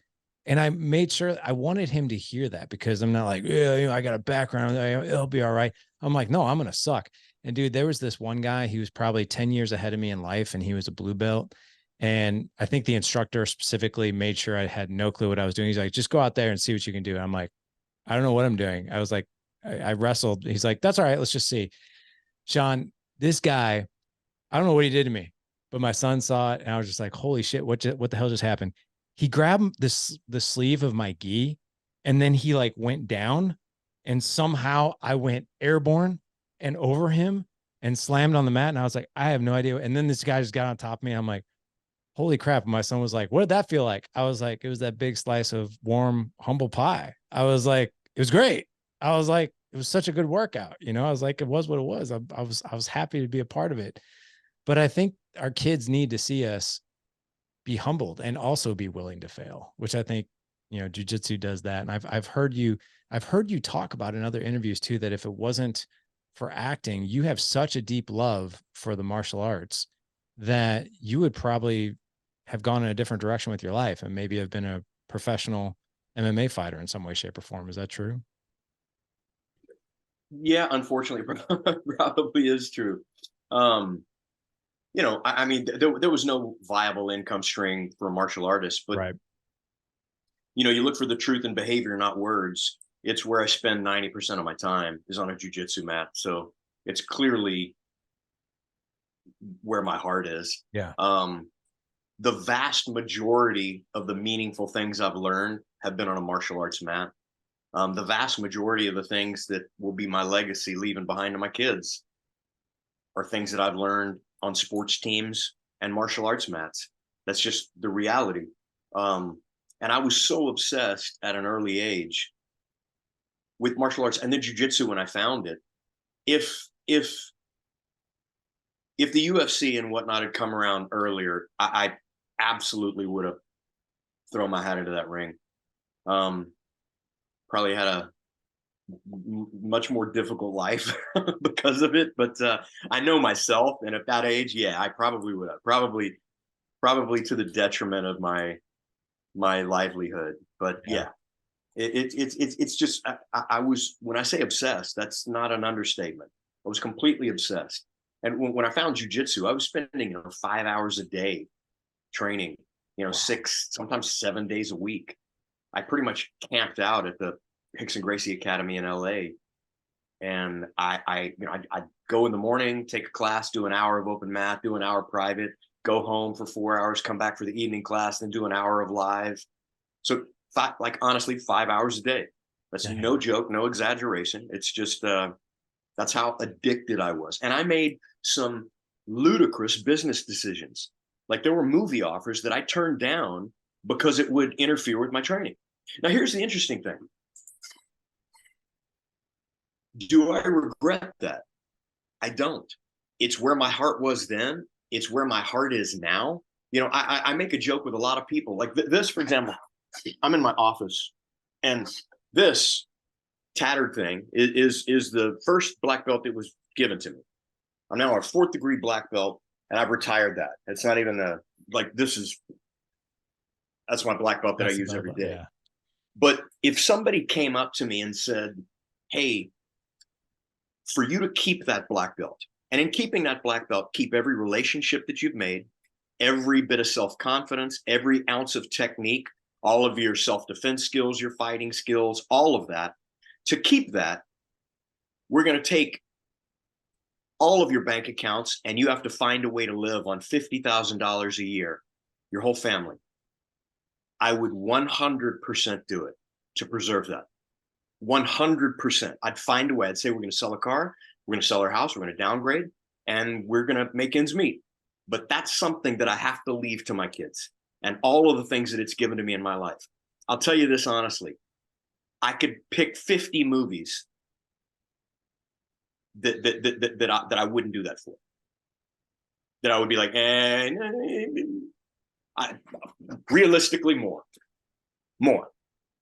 And I made sure I wanted him to hear that, because I'm not like, yeah, you know, I got a background. It'll be all right. I'm like, no, I'm going to suck. And dude, there was this one guy, he was probably 10 years ahead of me in life, and he was a blue belt. And I think the instructor specifically made sure I had no clue what I was doing. He's like, just go out there and see what you can do. And I'm like, I don't know what I'm doing. I was like, I wrestled. He's like, that's all right. Let's just see. Sean, this guy, I don't know what he did to me, but my son saw it, and I was just like, holy shit, what the hell just happened? He grabbed the sleeve of my gi, and then he like went down, and somehow I went airborne and over him and slammed on the mat. And I was like, I have no idea. And then this guy just got on top of me. I'm like, holy crap. And my son was like, what did that feel like? I was like, it was that big slice of warm, humble pie. I was like, it was great. I was like, it was such a good workout. You know, I was like, it was what it was. I was happy to be a part of it. But I think our kids need to see us be humbled and also be willing to fail, which I think, you know, jujitsu does that. And I've heard you talk about in other interviews too, that if it wasn't for acting, you have such a deep love for the martial arts that you would probably have gone in a different direction with your life and maybe have been a professional MMA fighter in some way, shape, or form. Is that true? Yeah, unfortunately, probably is true. You know, I mean, there was no viable income stream for a martial artist, but right. You know, you look for the truth in behavior, not words. It's where I spend 90% of my time is on a jujitsu mat. So it's clearly where my heart is. Yeah. The vast majority of the meaningful things I've learned have been on a martial arts mat. The vast majority of the things that will be my legacy leaving behind to my kids are things that I've learned on sports teams and martial arts mats. That's just the reality. And And I was so obsessed at an early age with martial arts and then jujitsu when I found it. If the UFC and whatnot had come around earlier, I absolutely would have thrown my hat into that ring. Probably had a much more difficult life because of it. But I know myself, and at that age, yeah, I probably would have. Probably to the detriment of my livelihood. But yeah, it's just I was, when I say obsessed, that's not an understatement. I was completely obsessed. And when I found jujitsu, I was spending 5 hours a day training, 6, sometimes 7 days a week. I pretty much camped out at the Hickson Gracie Academy in LA. And I'd go in the morning, take a class, do an hour of open mat, do an hour private, go home for 4 hours, come back for the evening class, then do an hour of live. So honestly, 5 hours a day. That's no joke, no exaggeration. It's just, that's how addicted I was. And I made some ludicrous business decisions. Like there were movie offers that I turned down because it would interfere with my training. Now, here's the interesting thing. Do I regret that? I don't. It's where my heart was then. It's where my heart is now. I make a joke with a lot of people. Like this, for example, I'm in my office, and this tattered thing is the first black belt that was given to me. I'm now a 4th degree black belt, and I've retired that. It's not even that's my black belt that I use every day. Yeah. But if somebody came up to me and said, hey, for you to keep that black belt, and in keeping that black belt, keep every relationship that you've made, every bit of self-confidence, every ounce of technique, all of your self-defense skills, your fighting skills, all of that, to keep that, we're going to take all of your bank accounts, and you have to find a way to live on $50,000 a year, your whole family. I would 100% do it to preserve that. 100%. I'd find a way. I'd say, we're going to sell a car, we're going to sell our house, we're going to downgrade, and we're going to make ends meet. But that's something that I have to leave to my kids, and all of the things that it's given to me in my life. I'll tell you this honestly. I could pick 50 movies that I wouldn't do that for. That I would be like, realistically, more.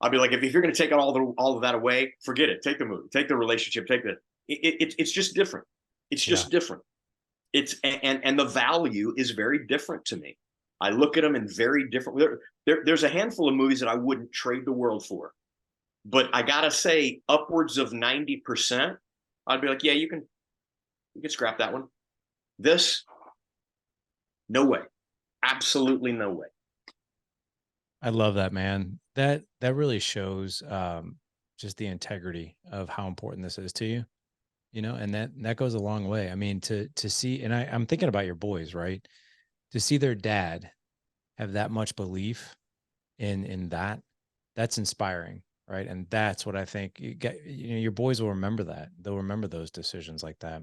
I'll be like, if you're going to take all of that away, forget it. Take the movie, take the relationship, take the. It's just different. It's just different. It's and the value is very different to me. I look at them in very different. There's a handful of movies that I wouldn't trade the world for, but I gotta say, upwards of 90%, I'd be like, yeah, you can scrap that one. This, no way, absolutely no way. I love that, man. That really shows just the integrity of how important this is to you, and that goes a long way. I mean, to see, and I'm thinking about your boys, right? To see their dad have that much belief in that's inspiring, right? And that's what I think your boys will remember that. They'll remember those decisions like that.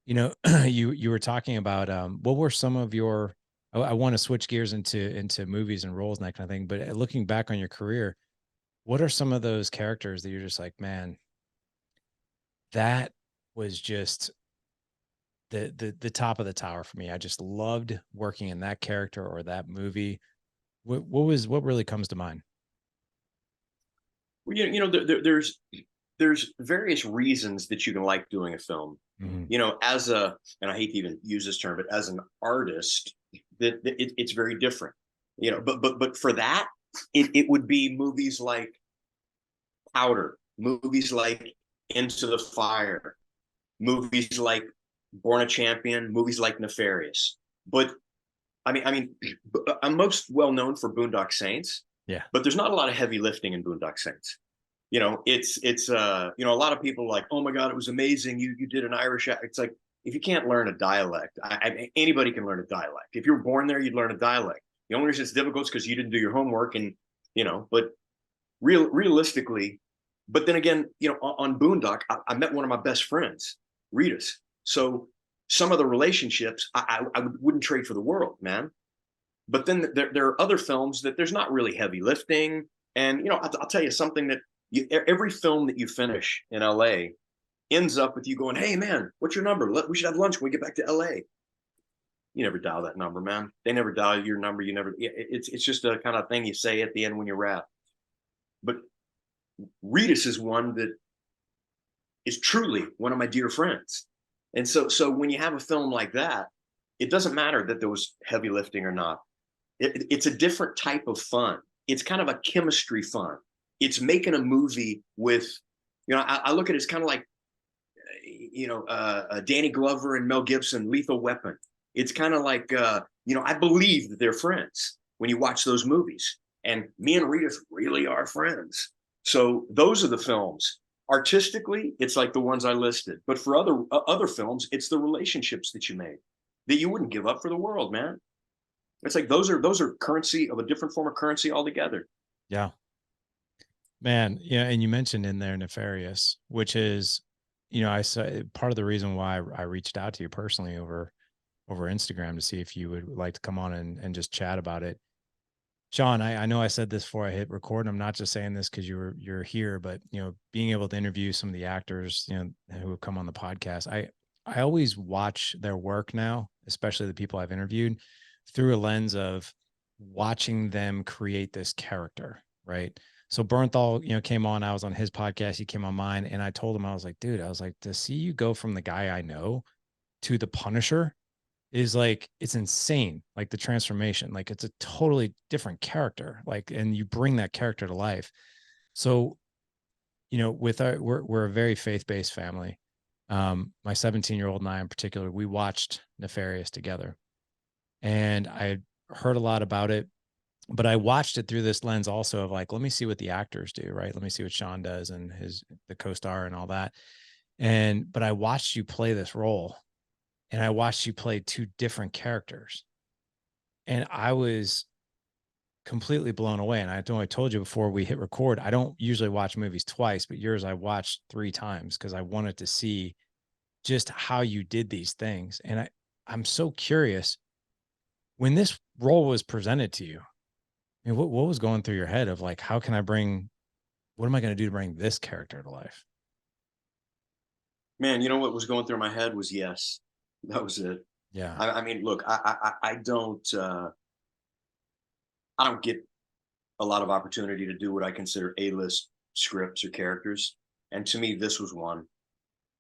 You were talking about what were some of your, I want to switch gears into movies and roles and that kind of thing, but looking back on your career, what are some of those characters that you're just like, man, that was just the top of the tower for me. I just loved working in that character or that movie. What really comes to mind? Well, there's various reasons that you can like doing a film. Mm-hmm. And I hate to even use this term, but as an artist, it's very different. But for that, it would be movies like Powder, movies like Into the Fire, movies like Born a Champion, movies like Nefarious. But I mean, I'm most well known for Boondock Saints. Yeah. But there's not a lot of heavy lifting in Boondock Saints. It's a lot of people are like, oh my God, it was amazing. You did an Irish. It's like, if you can't learn a dialect, anybody can learn a dialect. If you were born there, you'd learn a dialect. The only reason it's difficult is because you didn't do your homework, and but realistically, but then again, on Boondock, I met one of my best friends, Rita's. So some of the relationships I wouldn't trade for the world, man. But then there are other films that there's not really heavy lifting. And, you know, I'll tell you something that every film that you finish in LA ends up with you going, hey, man, what's your number? We should have lunch when we get back to LA. You never dial that number, man. They never dial your number. You never, it's just a kind of thing you say at the end when you wrap. But Regis is one that is truly one of my dear friends. And so when you have a film like that, it doesn't matter that there was heavy lifting or not. It's a different type of fun. It's kind of a chemistry fun. It's making a movie with, you know, I look at it as kind of like, you know, Danny Glover and Mel Gibson, Lethal Weapon. It's kind of like, you know, I believe that they're friends when you watch those movies. And me and Rita really are friends. So those are the films. Artistically, it's like the ones I listed. But for other films, it's the relationships that you made that you wouldn't give up for the world, man. It's like those are currency of a different form of currency altogether. Yeah. Man, yeah, and you mentioned in there nefarious, which is, you know, I saw part of the reason why I reached out to you personally over Instagram to see if you would like to come on and just chat about it. Sean, I know I said this before I hit record, and I'm not just saying this because you're here, but you know, being able to interview some of the actors, you know, who have come on the podcast, I always watch their work now, especially the people I've interviewed, through a lens of watching them create this character, right? So Bernthal, you know, came on, I was on his podcast, he came on mine, and I told him, I was like, dude, I was like, to see you go from the guy I know to the Punisher is like, it's insane. Like the transformation, like it's a totally different character, like, and you bring that character to life. So, you know, with we're a very faith-based family. My 17-year-old and I in particular, we watched Nefarious together, and I heard a lot about it, but I watched it through this lens also of like, let me see what the actors do, right? Let me see what Sean does and the co-star and all that. But I watched you play this role, and I watched you play two different characters, and I was completely blown away. And I told you before we hit record, I don't usually watch movies twice, but yours I watched 3 times because I wanted to see just how you did these things. And I'm so curious, when this role was presented to you, I mean, what was going through your head of like, what am I going to do to bring this character to life? Man, you know what was going through my head was yes. That was it. Yeah. I mean, look, I don't get a lot of opportunity to do what I consider A-list scripts or characters. And to me, this was one.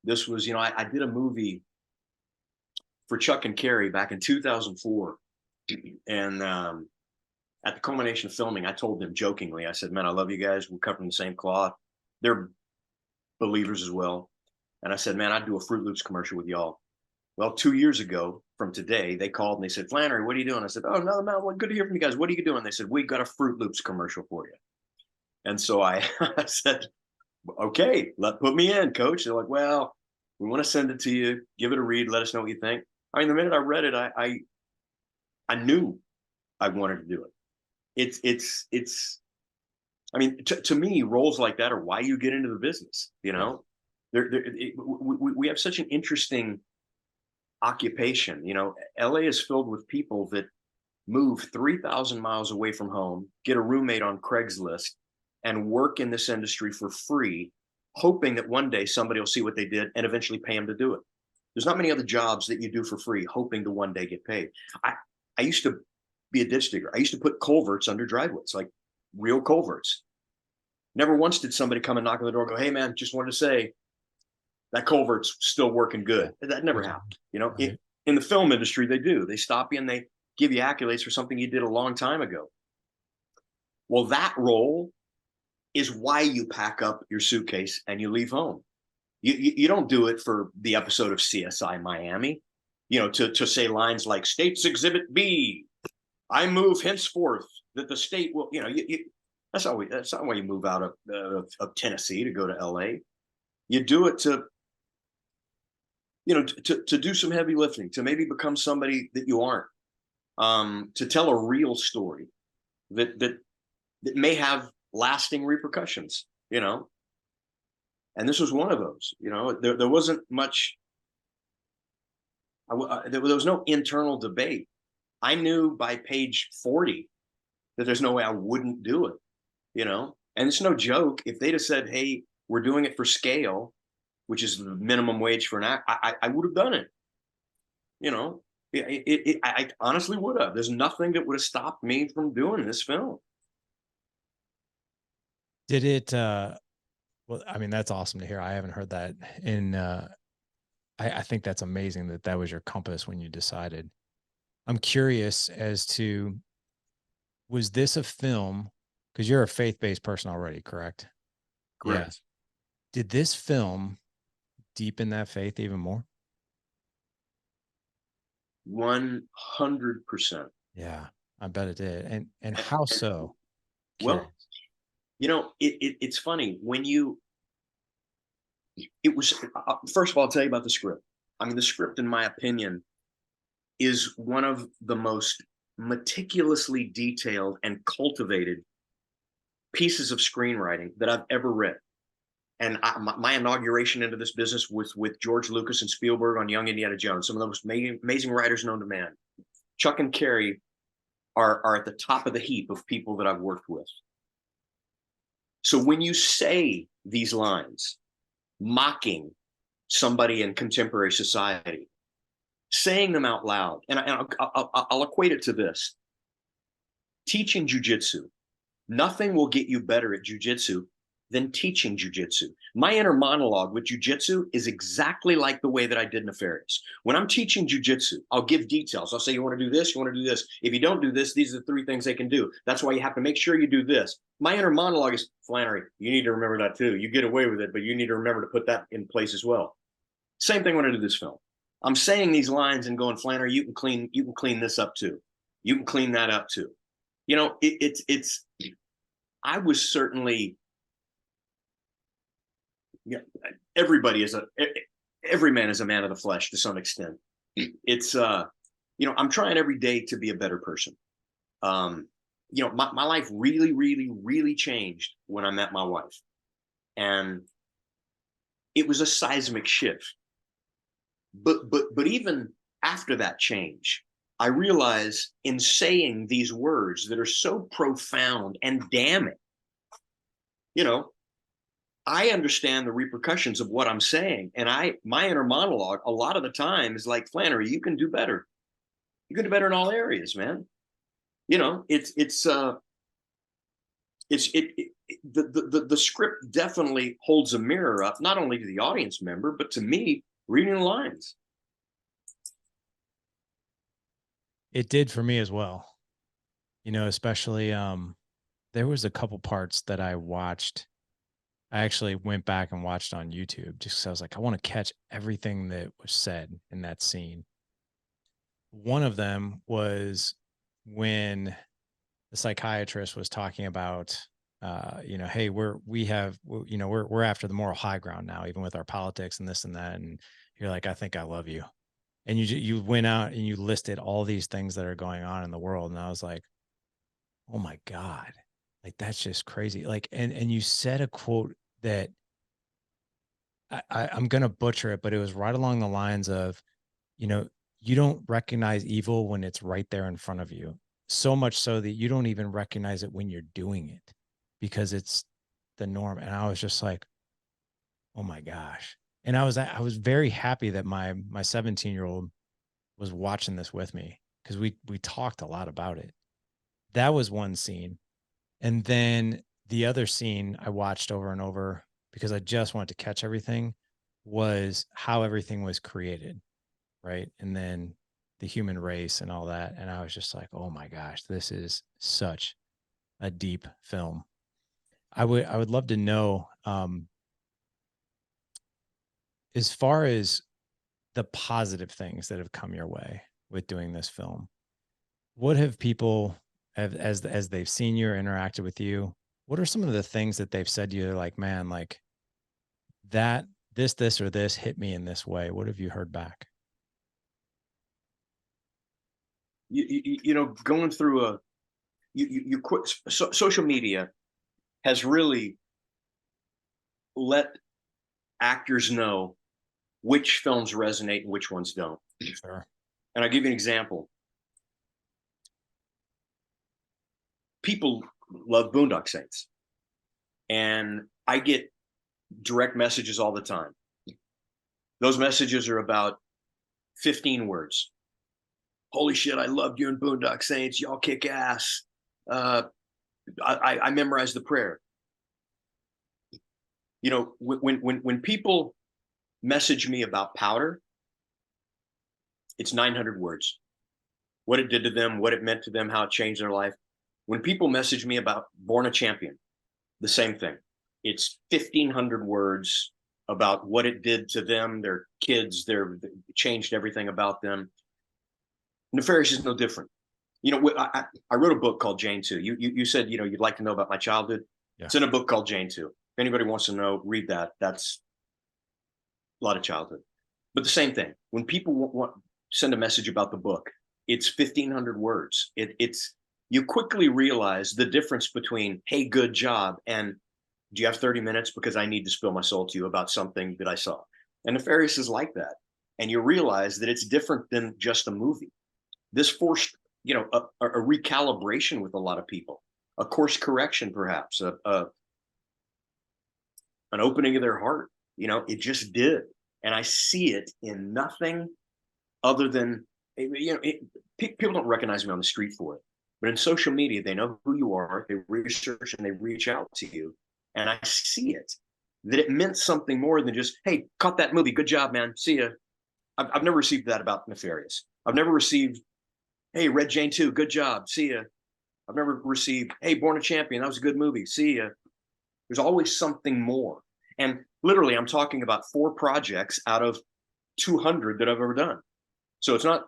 This was, you know, I did a movie for Chuck and Carrie back in 2004. And at the culmination of filming, I told them jokingly, I said, man, I love you guys. We're cut from the same cloth. They're believers as well. And I said, man, I'd do a Fruit Loops commercial with y'all. Well, 2 years ago from today, they called and they said, Flanery, what are you doing? I said, oh, no, well, good to hear from you guys. What are you doing? They said, we got a Fruit Loops commercial for you. And so I said, okay, put me in, coach. They're like, well, we want to send it to you. Give it a read. Let us know what you think. I mean, the minute I read it, I knew I wanted to do it. It's I mean, to me, roles like that are why you get into the business. You know, we have such an interesting occupation. You know, LA is filled with people that move 3,000 miles away from home, get a roommate on Craigslist, and work in this industry for free, hoping that one day somebody will see what they did and eventually pay them to do it. There's not many other jobs that you do for free, hoping to one day get paid. I used to be a ditch digger. I used to put culverts under driveways, like real culverts. Never once did somebody come and knock on the door and go, hey, man, just wanted to say that culvert's still working good. That never happened. You know, right. In the film industry, they do. They stop you and they give you accolades for something you did a long time ago. Well, that role is why you pack up your suitcase and you leave home. You don't do it for the episode of CSI Miami, you know, to say lines like State's Exhibit B, I move henceforth that the state will, you know, that's not why you move out of Tennessee to go to LA. You do it to, you know, to do some heavy lifting, to maybe become somebody that you aren't, to tell a real story that may have lasting repercussions, you know. And this was one of those. You know, there wasn't much. There was no internal debate. I knew by page 40 that there's no way I wouldn't do it, you know? And it's no joke. If they'd have said, hey, we're doing it for scale, which is the minimum wage for an act, I would have done it. You know, I honestly would have. There's nothing that would have stopped me from doing this film. Did it, well, I mean, that's awesome to hear. I haven't heard that. And I think that's amazing that that was your compass when you decided. I'm curious as to, was this a film? Because you're a faith-based person already, correct? Yeah. Correct. Did this film deepen that faith even more? 100%. Yeah, I bet it did. And how so? Curious. Well, you know, it's funny when it was, first of all, I'll tell you about the script. I mean, the script, in my opinion, is one of the most meticulously detailed and cultivated pieces of screenwriting that I've ever read. And my inauguration into this business was with George Lucas and Spielberg on Young Indiana Jones, some of the most amazing writers known to man. Chuck and Carrie are at the top of the heap of people that I've worked with. So when you say these lines, mocking somebody in contemporary society, saying them out loud, and I'll equate it to this: teaching jujitsu. Nothing will get you better at jujitsu than teaching jujitsu. My inner monologue with jujitsu is exactly like the way that I did Nefarious. When I'm teaching jujitsu, I'll give details. I'll say, you want to do this, you want to do this. If you don't do this, these are the 3 things they can do. That's why you have to make sure you do this. My inner monologue is, Flanery, you need to remember that too. You get away with it, but you need to remember to put that in place as well. Same thing when I do this film. I'm saying these lines and going, Flanery, you can clean this up too. You can clean that up too. You know, I was certainly, yeah, everybody is every man is a man of the flesh to some extent. It's you know, I'm trying every day to be a better person. You know, my life really changed when I met my wife, and it was a seismic shift. But even after that change, I realize in saying these words that are so profound and damning, you know, I understand the repercussions of what I'm saying. And my inner monologue a lot of the time is like, Flanery, you can do better. You can do better in all areas, man. You know, the script definitely holds a mirror up, not only to the audience member, but to me reading the lines. It did for me as well. You know, especially there was a couple parts that I watched. I actually went back and watched on YouTube just 'cause I was like, I want to catch everything that was said in that scene. One of them was when the psychiatrist was talking about, you know, hey, you know, we're after the moral high ground now, even with our politics and this and that. And you're like, I think I love you. And you went out and you listed all these things that are going on in the world. And I was like, oh my God, like, that's just crazy. Like, and you said a quote that I'm going to butcher it, but it was right along the lines of, you know, you don't recognize evil when it's right there in front of you. So much so that you don't even recognize it when you're doing it because it's the norm. And I was just like, oh my gosh. And I was very happy that my 17-year-old was watching this with me because we talked a lot about it. That was one scene. And then the other scene I watched over and over because I just wanted to catch everything was how everything was created, right? And then the human race and all that. And I was just like, oh my gosh, this is such a deep film. I would love to know, as far as the positive things that have come your way with doing this film, what have people as they've seen you or interacted with you, what are some of the things that they've said to you? They're like, man, like that, this, or this hit me in this way. What have you heard back? You know, going through you quit, social media has really let actors know which films resonate and which ones don't. Sure. And I'll give you an example. people love Boondock Saints, and I get direct messages all the time. Those messages are about 15 words. Holy shit, I loved you in Boondock Saints. Y'all kick ass. I memorized the prayer. You know, when people message me about Powder, it's 900 words. What it did to them, what it meant to them, how it changed their life. When people message me about Born a Champion, the same thing. It's 1,500 words about what it did to them, their kids, it changed everything about them. Nefarious is no different. You know, I wrote a book called Jane 2. You said, you know, you'd like to know about my childhood. Yeah. It's in a book called Jane 2. If anybody wants to know, read that. That's a lot of childhood. But the same thing. When people send a message about the book, it's 1,500 words. It's you quickly realize the difference between, hey, good job, and do you have 30 minutes because I need to spill my soul to you about something that I saw? And Nefarious is like that. And you realize that it's different than just a movie. This forced, you know, a recalibration with a lot of people, a course correction, perhaps, an opening of their heart. You know, it just did. And I see it in nothing other than, you know, people don't recognize me on the street for it. But in social media, they know who you are. They research and they reach out to you. And I see it, that it meant something more than just, hey, caught that movie. Good job, man. See ya. I've never received that about Nefarious. I've never received, hey, read Jane 2. Good job. See ya. I've never received, hey, Born a Champion. That was a good movie. See ya. There's always something more. And literally, I'm talking about 4 projects out of 200 that I've ever done. So it's not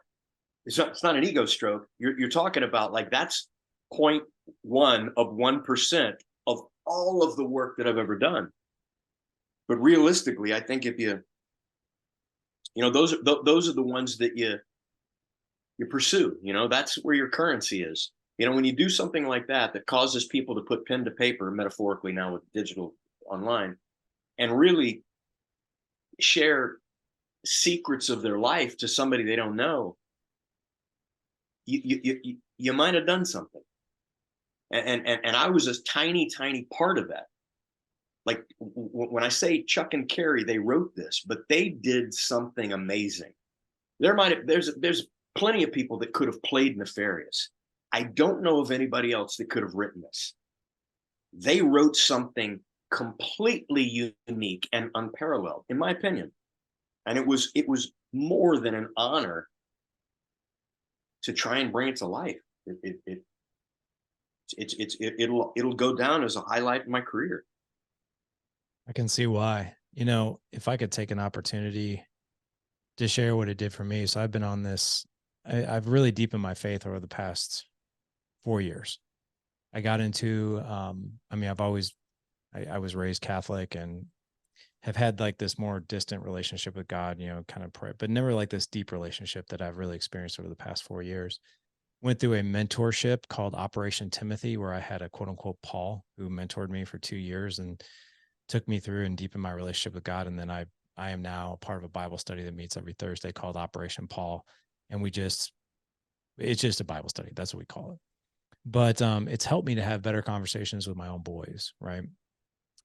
an ego stroke. You're talking about, like, that's 0.1 of 1% of all of the work that I've ever done. But realistically, I think if you know, those are the ones that you pursue. You know, that's where your currency is. You know, when you do something like that causes people to put pen to paper, metaphorically now with digital online, and really share secrets of their life to somebody they don't know, you might have done something. And I was a tiny part of that. Like, when I say Chuck and Carrie, they wrote this, but they did something amazing. There's plenty of people that could have played Nefarious. I don't know of anybody else that could have written this. They wrote something completely unique and unparalleled, in my opinion. And it was more than an honor to try and bring it to life. It'll go down as a highlight in my career. I can see why. You know, if I could take an opportunity to share what it did for me. So I've been on this, I've really deepened my faith over the past 4 years. I got into, I mean, I was raised Catholic and have had like this more distant relationship with God, you know, kind of pray, but never like this deep relationship that I've really experienced over the past 4 years. Went through a mentorship called Operation Timothy, where I had a quote unquote Paul who mentored me for 2 years and took me through and deepened my relationship with God. And then I am now part of a Bible study that meets every Thursday called Operation Paul. And it's just a Bible study. That's what we call it. But it's helped me to have better conversations with my own boys, right?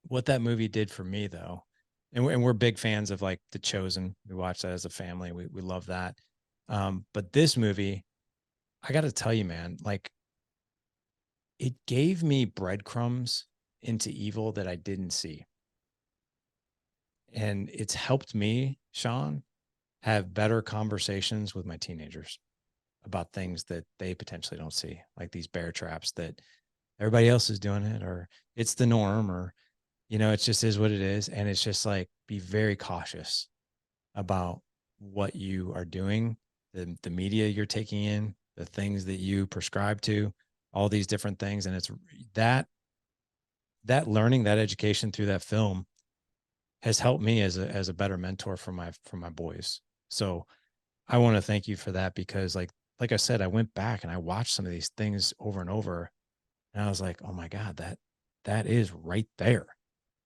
What that movie did for me, though, and we're big fans of like The Chosen. We watch that as a family. We love that. But this movie, I got to tell you, man, like, it gave me breadcrumbs into evil that I didn't see. And it's helped me, Sean, have better conversations with my teenagers about things that they potentially don't see, like these bear traps that everybody else is doing it, or it's the norm, or, you know, it just is what it is. And it's just like, be very cautious about what you are doing, the media you're taking in, the things that you prescribe to, all these different things. And it's that learning, that education through that film has helped me as a better mentor for my boys. So I want to thank you for that, because like I said, I went back and I watched some of these things over and over, and I was like, oh my God, that is right there.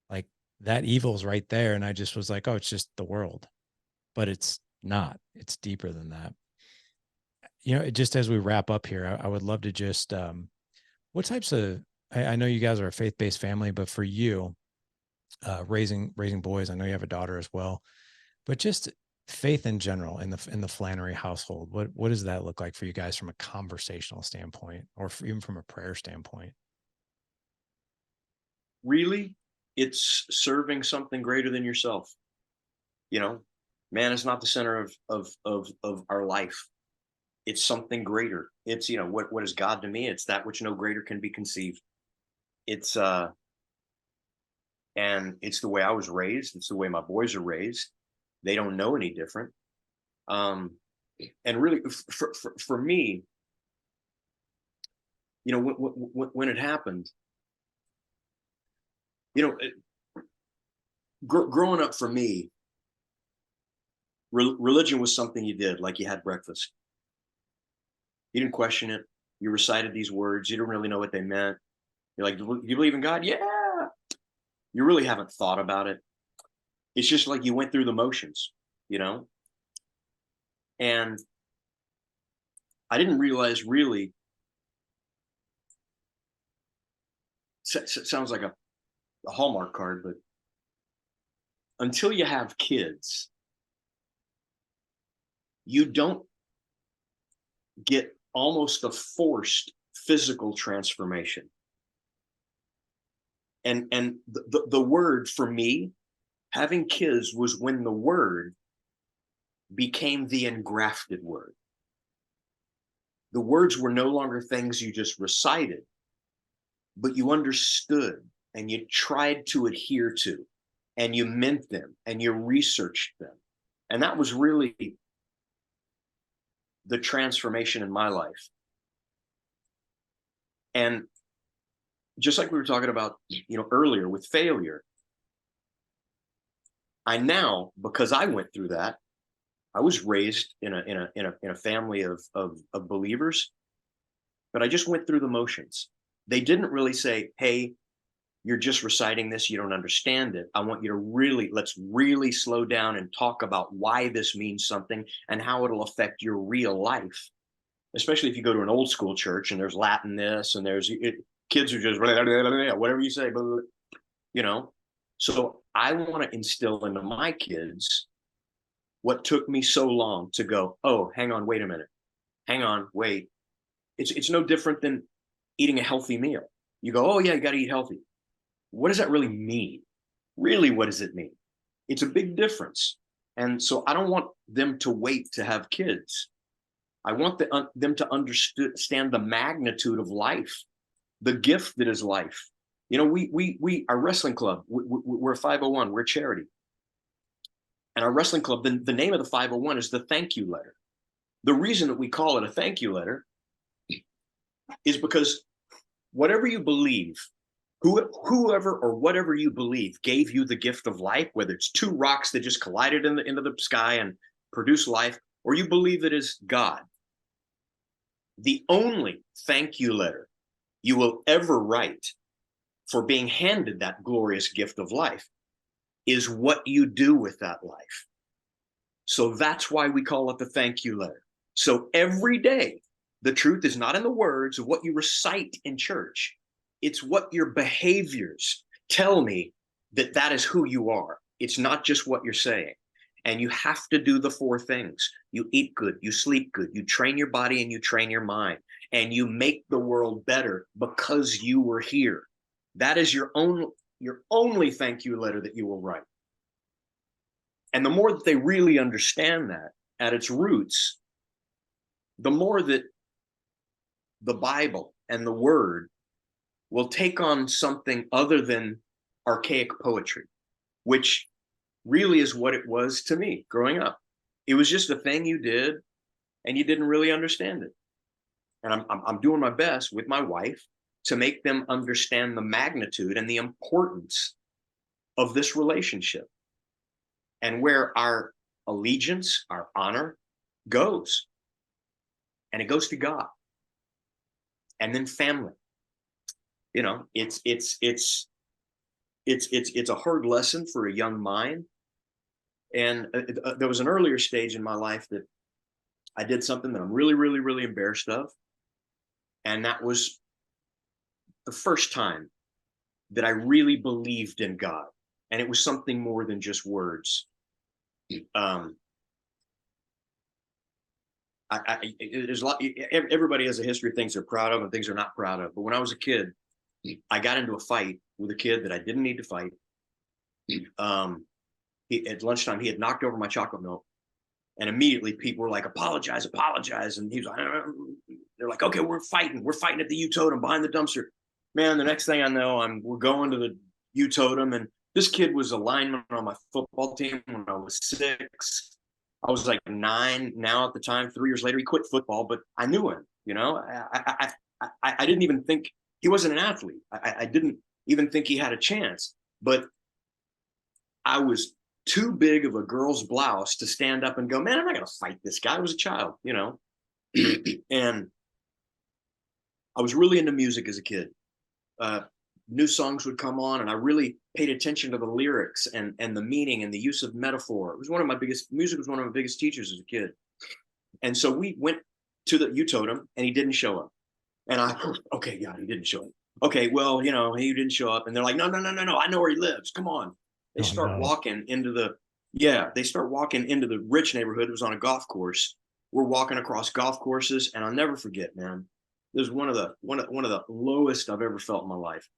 Like, that evil is right there. And I just was like, oh, it's just the world, but it's not. It's deeper than that. You know, just as we wrap up here, I would love to just what types of, I know you guys are a faith-based family, but for you, raising boys, I know you have a daughter as well, but just faith in general in the Flanery household, what does that look like for you guys from a conversational standpoint, or even from a prayer standpoint? Really, it's serving something greater than yourself. You know, man is not the center of our life. It's something greater. It's, you know, what is God to me? It's that which no greater can be conceived. It's and it's the way I was raised. It's the way my boys are raised. They don't know any different. And really, for me, you know, when it happened, you know, growing up for me, religion was something you did, like you had breakfast. You didn't question it. You recited these words. You didn't really know what they meant. You're like, do you believe in God? Yeah. You really haven't thought about it. It's just like you went through the motions, you know? And I didn't realize, really, sounds like a Hallmark card, but until you have kids, you don't get almost a forced physical transformation. And the word for me, having kids, was when the word became the engrafted word. The words were no longer things you just recited, but you understood and you tried to adhere to, and you meant them and you researched them. And that was really the transformation in my life. And just like we were talking about, you know, earlier with failure, I now, because I went through that, I was raised in a family of believers, but I just went through the motions. They didn't really say, hey, you're just reciting this, you don't understand it. I want you to let's really slow down and talk about why this means something and how it'll affect your real life. Especially if you go to an old school church and there's Latin this and kids are just whatever you say, you know. So I want to instill into my kids what took me so long to go, oh, hang on, wait a minute. Hang on, wait. It's no different than eating a healthy meal. You go, oh yeah, you got to eat healthy. What does that really mean? Really, what does it mean? It's a big difference. And so I don't want them to wait to have kids. I want them to understand the magnitude of life, the gift that is life. You know, we our wrestling club, we're a 501, we're a charity. And our wrestling club, the name of the 501 is the thank you letter. The reason that we call it a thank you letter is because whatever you believe, whoever or whatever you believe gave you the gift of life, whether it's two rocks that just collided into the sky and produce life, or you believe it is God, the only thank you letter you will ever write for being handed that glorious gift of life is what you do with that life. So that's why we call it the thank you letter. So every day, the truth is not in the words of what you recite in church. It's what your behaviors tell me that is who you are. It's not just what you're saying. And you have to do the four things. You eat good, you sleep good, you train your body and you train your mind, and you make the world better because you were here. That is your only thank you letter that you will write. And the more that they really understand that at its roots, the more that the Bible and the word will take on something other than archaic poetry, which really is what it was to me growing up. It was just a thing you did and you didn't really understand it. And I'm doing my best with my wife to make them understand the magnitude and the importance of this relationship and where our allegiance, our honor goes. And it goes to God. And then family. You know, it's a hard lesson for a young mind. And there was an earlier stage in my life that I did something that I'm really, really, really embarrassed of. And that was the first time that I really believed in God, and it was something more than just words. There's a lot. Everybody has a history of things they're proud of and things they're not proud of. But when I was a kid, I got into a fight with a kid that I didn't need to fight. At lunchtime, he had knocked over my chocolate milk, and immediately people were like, "Apologize, apologize!" And he was like, "They're like, okay, we're fighting at the U totem behind the dumpster." Man, the next thing I know, we're going to the U totem, and this kid was a lineman on my football team when I was 6. I was like 9 now at the time. 3 years later, he quit football, but I knew him. You know, I didn't even think he wasn't an athlete. I didn't even think he had a chance. But I was too big of a girl's blouse to stand up and go, man, I'm not going to fight this guy. I was a child, you know. And I was really into music as a kid. New songs would come on, and I really paid attention to the lyrics and the meaning and the use of metaphor. It was music was one of my biggest teachers as a kid. And so we went to the U totem, and he didn't show up. And okay, yeah, he didn't show up. Okay, well, you know, he didn't show up. And they're like, no, I know where he lives. Come on. They start walking into the rich neighborhood. It was on a golf course. We're walking across golf courses, and I'll never forget, man. It was one of the lowest I've ever felt in my life.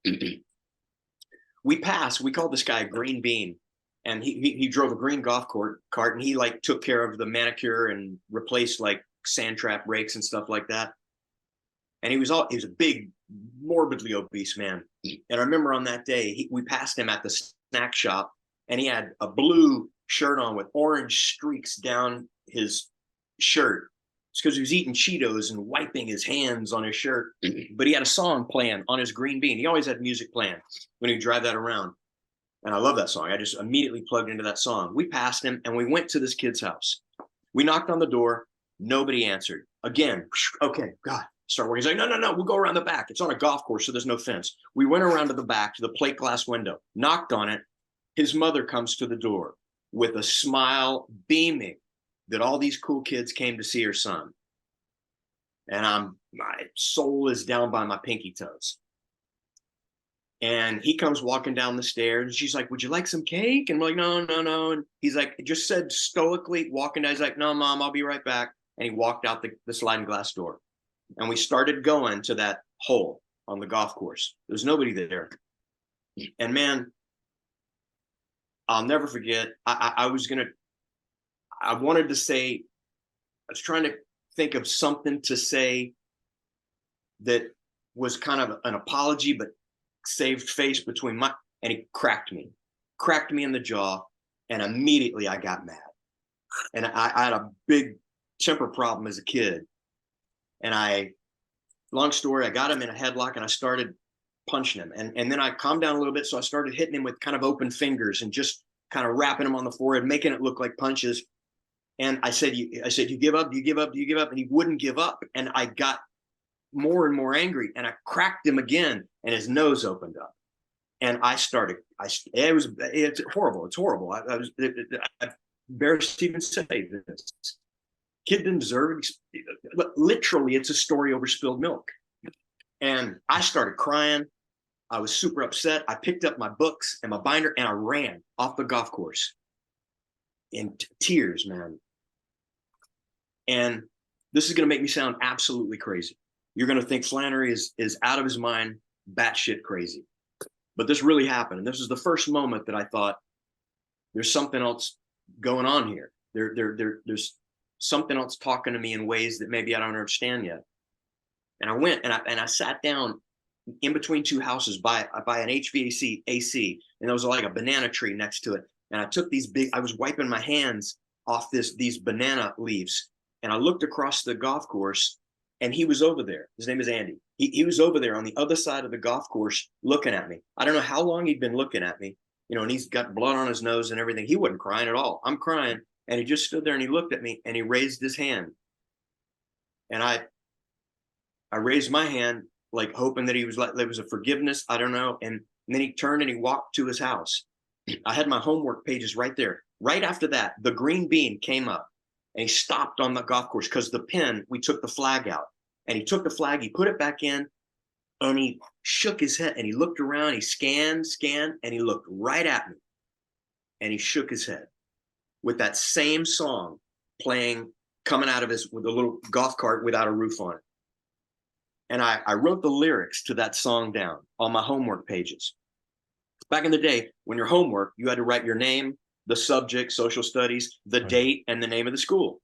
We called this guy a green bean, and he drove a green golf cart, and he like took care of the manicure and replaced like sand trap rakes and stuff like that. And he was a big, morbidly obese man. And I remember on that day, we passed him at the snack shop, and he had a blue shirt on with orange streaks down his shirt. It's because he was eating Cheetos and wiping his hands on his shirt. But he had a song playing on his green bean. He always had music playing when he'd drive that around. And I love that song. I just immediately plugged into that song. We passed him, and we went to this kid's house. We knocked on the door. Nobody answered. Again, okay, God, start working. He's like, no, we'll go around the back. It's on a golf course, so there's no fence. We went around to the back to the plate glass window, knocked on it. His mother comes to the door with a smile, beaming that all these cool kids came to see her son. And my soul is down by my pinky toes. And he comes walking down the stairs, and she's like, would you like some cake? And we're like, no. And he's like, just said stoically, walking down. He's like, no, Mom, I'll be right back. And he walked out the sliding glass door. And we started going to that hole on the golf course. There's nobody there. And man, I'll never forget. I was trying to think of something to say that was kind of an apology, but saved face between and he cracked me in the jaw. And immediately I got mad. And I had a big temper problem as a kid. And long story, I got him in a headlock, and I started punching him. And then I calmed down a little bit. So I started hitting him with kind of open fingers and just kind of rapping him on the forehead, making it look like punches. And I said, you give up? Do you give up? Do you give up? And he wouldn't give up. And I got more and more angry, and I cracked him again, and his nose opened up. And it's horrible. It's horrible. I'm embarrassed to even say this. Kid didn't deserve it. Literally, it's a story over spilled milk. And I started crying. I was super upset. I picked up my books and my binder, and I ran off the golf course in tears, man. And this is going to make me sound absolutely crazy. You're going to think Flanery is out of his mind, batshit crazy. But this really happened. And this is the first moment that I thought, there's something else going on here. There's something else talking to me in ways that maybe I don't understand yet. And I went and I sat down in between two houses by an HVAC AC, and there was like a banana tree next to it. And I took I was wiping my hands off these banana leaves, and I looked across the golf course, and he was over there. His name is Andy. He was over there on the other side of the golf course looking at me. I don't know how long he'd been looking at me, you know, and he's got blood on his nose and everything. He wasn't crying at all. I'm crying. And he just stood there and he looked at me and he raised his hand. And I raised my hand, like hoping that there was a forgiveness. I don't know. And then he turned and he walked to his house. I had my homework pages right there. Right after that, the green bean came up and he stopped on the golf course because the pin, we took the flag out, and he took the flag, he put it back in. And he shook his head and he looked around, he scanned, and he looked right at me. And he shook his head with that same song playing, coming out of his, with a little golf cart without a roof on it. And I wrote the lyrics to that song down on my homework pages. Back in the day, when your homework, you had to write your name, the subject, social studies, the date, and the name of the school.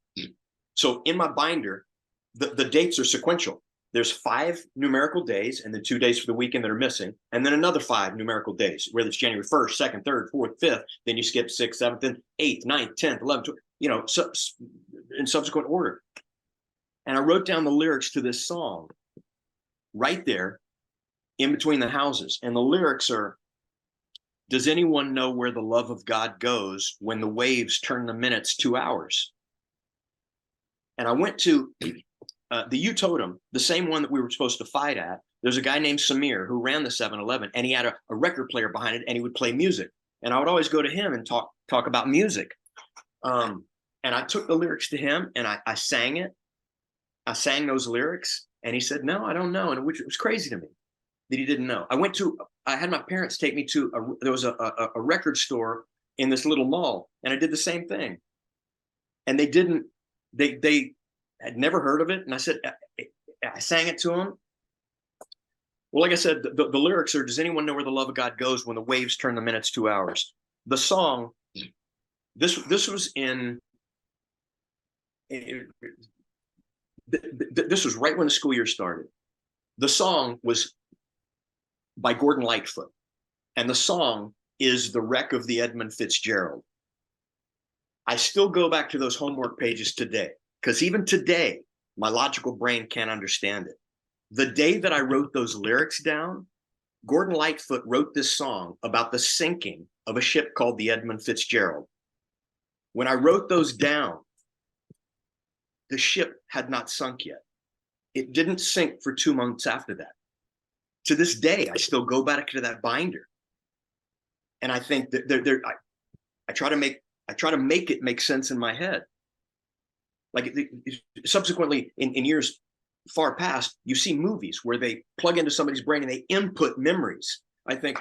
So in my binder, the dates are sequential. There's 5 numerical days and then 2 days for the weekend that are missing, and then another 5 numerical days, whether it's January 1st, 2nd, 3rd, 4th, 5th, then you skip 6th, 7th, and 8th, 9th, 10th, 11th, 12th, you know, so, in subsequent order. And I wrote down the lyrics to this song right there in between the houses. And the lyrics are, does anyone know where the love of God goes when the waves turn the minutes to hours? And I went to the U Totem, the same one that we were supposed to fight at. There's a guy named Samir who ran the 7-Eleven, and he had a record player behind it, and he would play music. And I would always go to him and talk about music. And I took the lyrics to him, and I sang it. I sang those lyrics, and he said, "No, I don't know," and which was crazy to me that he didn't know. I had my parents take me to there was a record store in this little mall, and I did the same thing. And they had never heard of it. And I said, I sang it to them. Well, like I said, the lyrics are, does anyone know where the love of God goes when the waves turn the minutes to hours? The song, this was this was right when the school year started. The song was by Gordon Lightfoot. And the song is The Wreck of the Edmund Fitzgerald. I still go back to those homework pages today, because even today, my logical brain can't understand it. The day that I wrote those lyrics down, Gordon Lightfoot wrote this song about the sinking of a ship called the Edmund Fitzgerald. When I wrote those down, the ship had not sunk yet. It didn't sink for 2 months after that. To this day, I still go back to that binder. And I think that I try to make it make sense in my head. Like subsequently in years far past, you see movies where they plug into somebody's brain and they input memories. I think,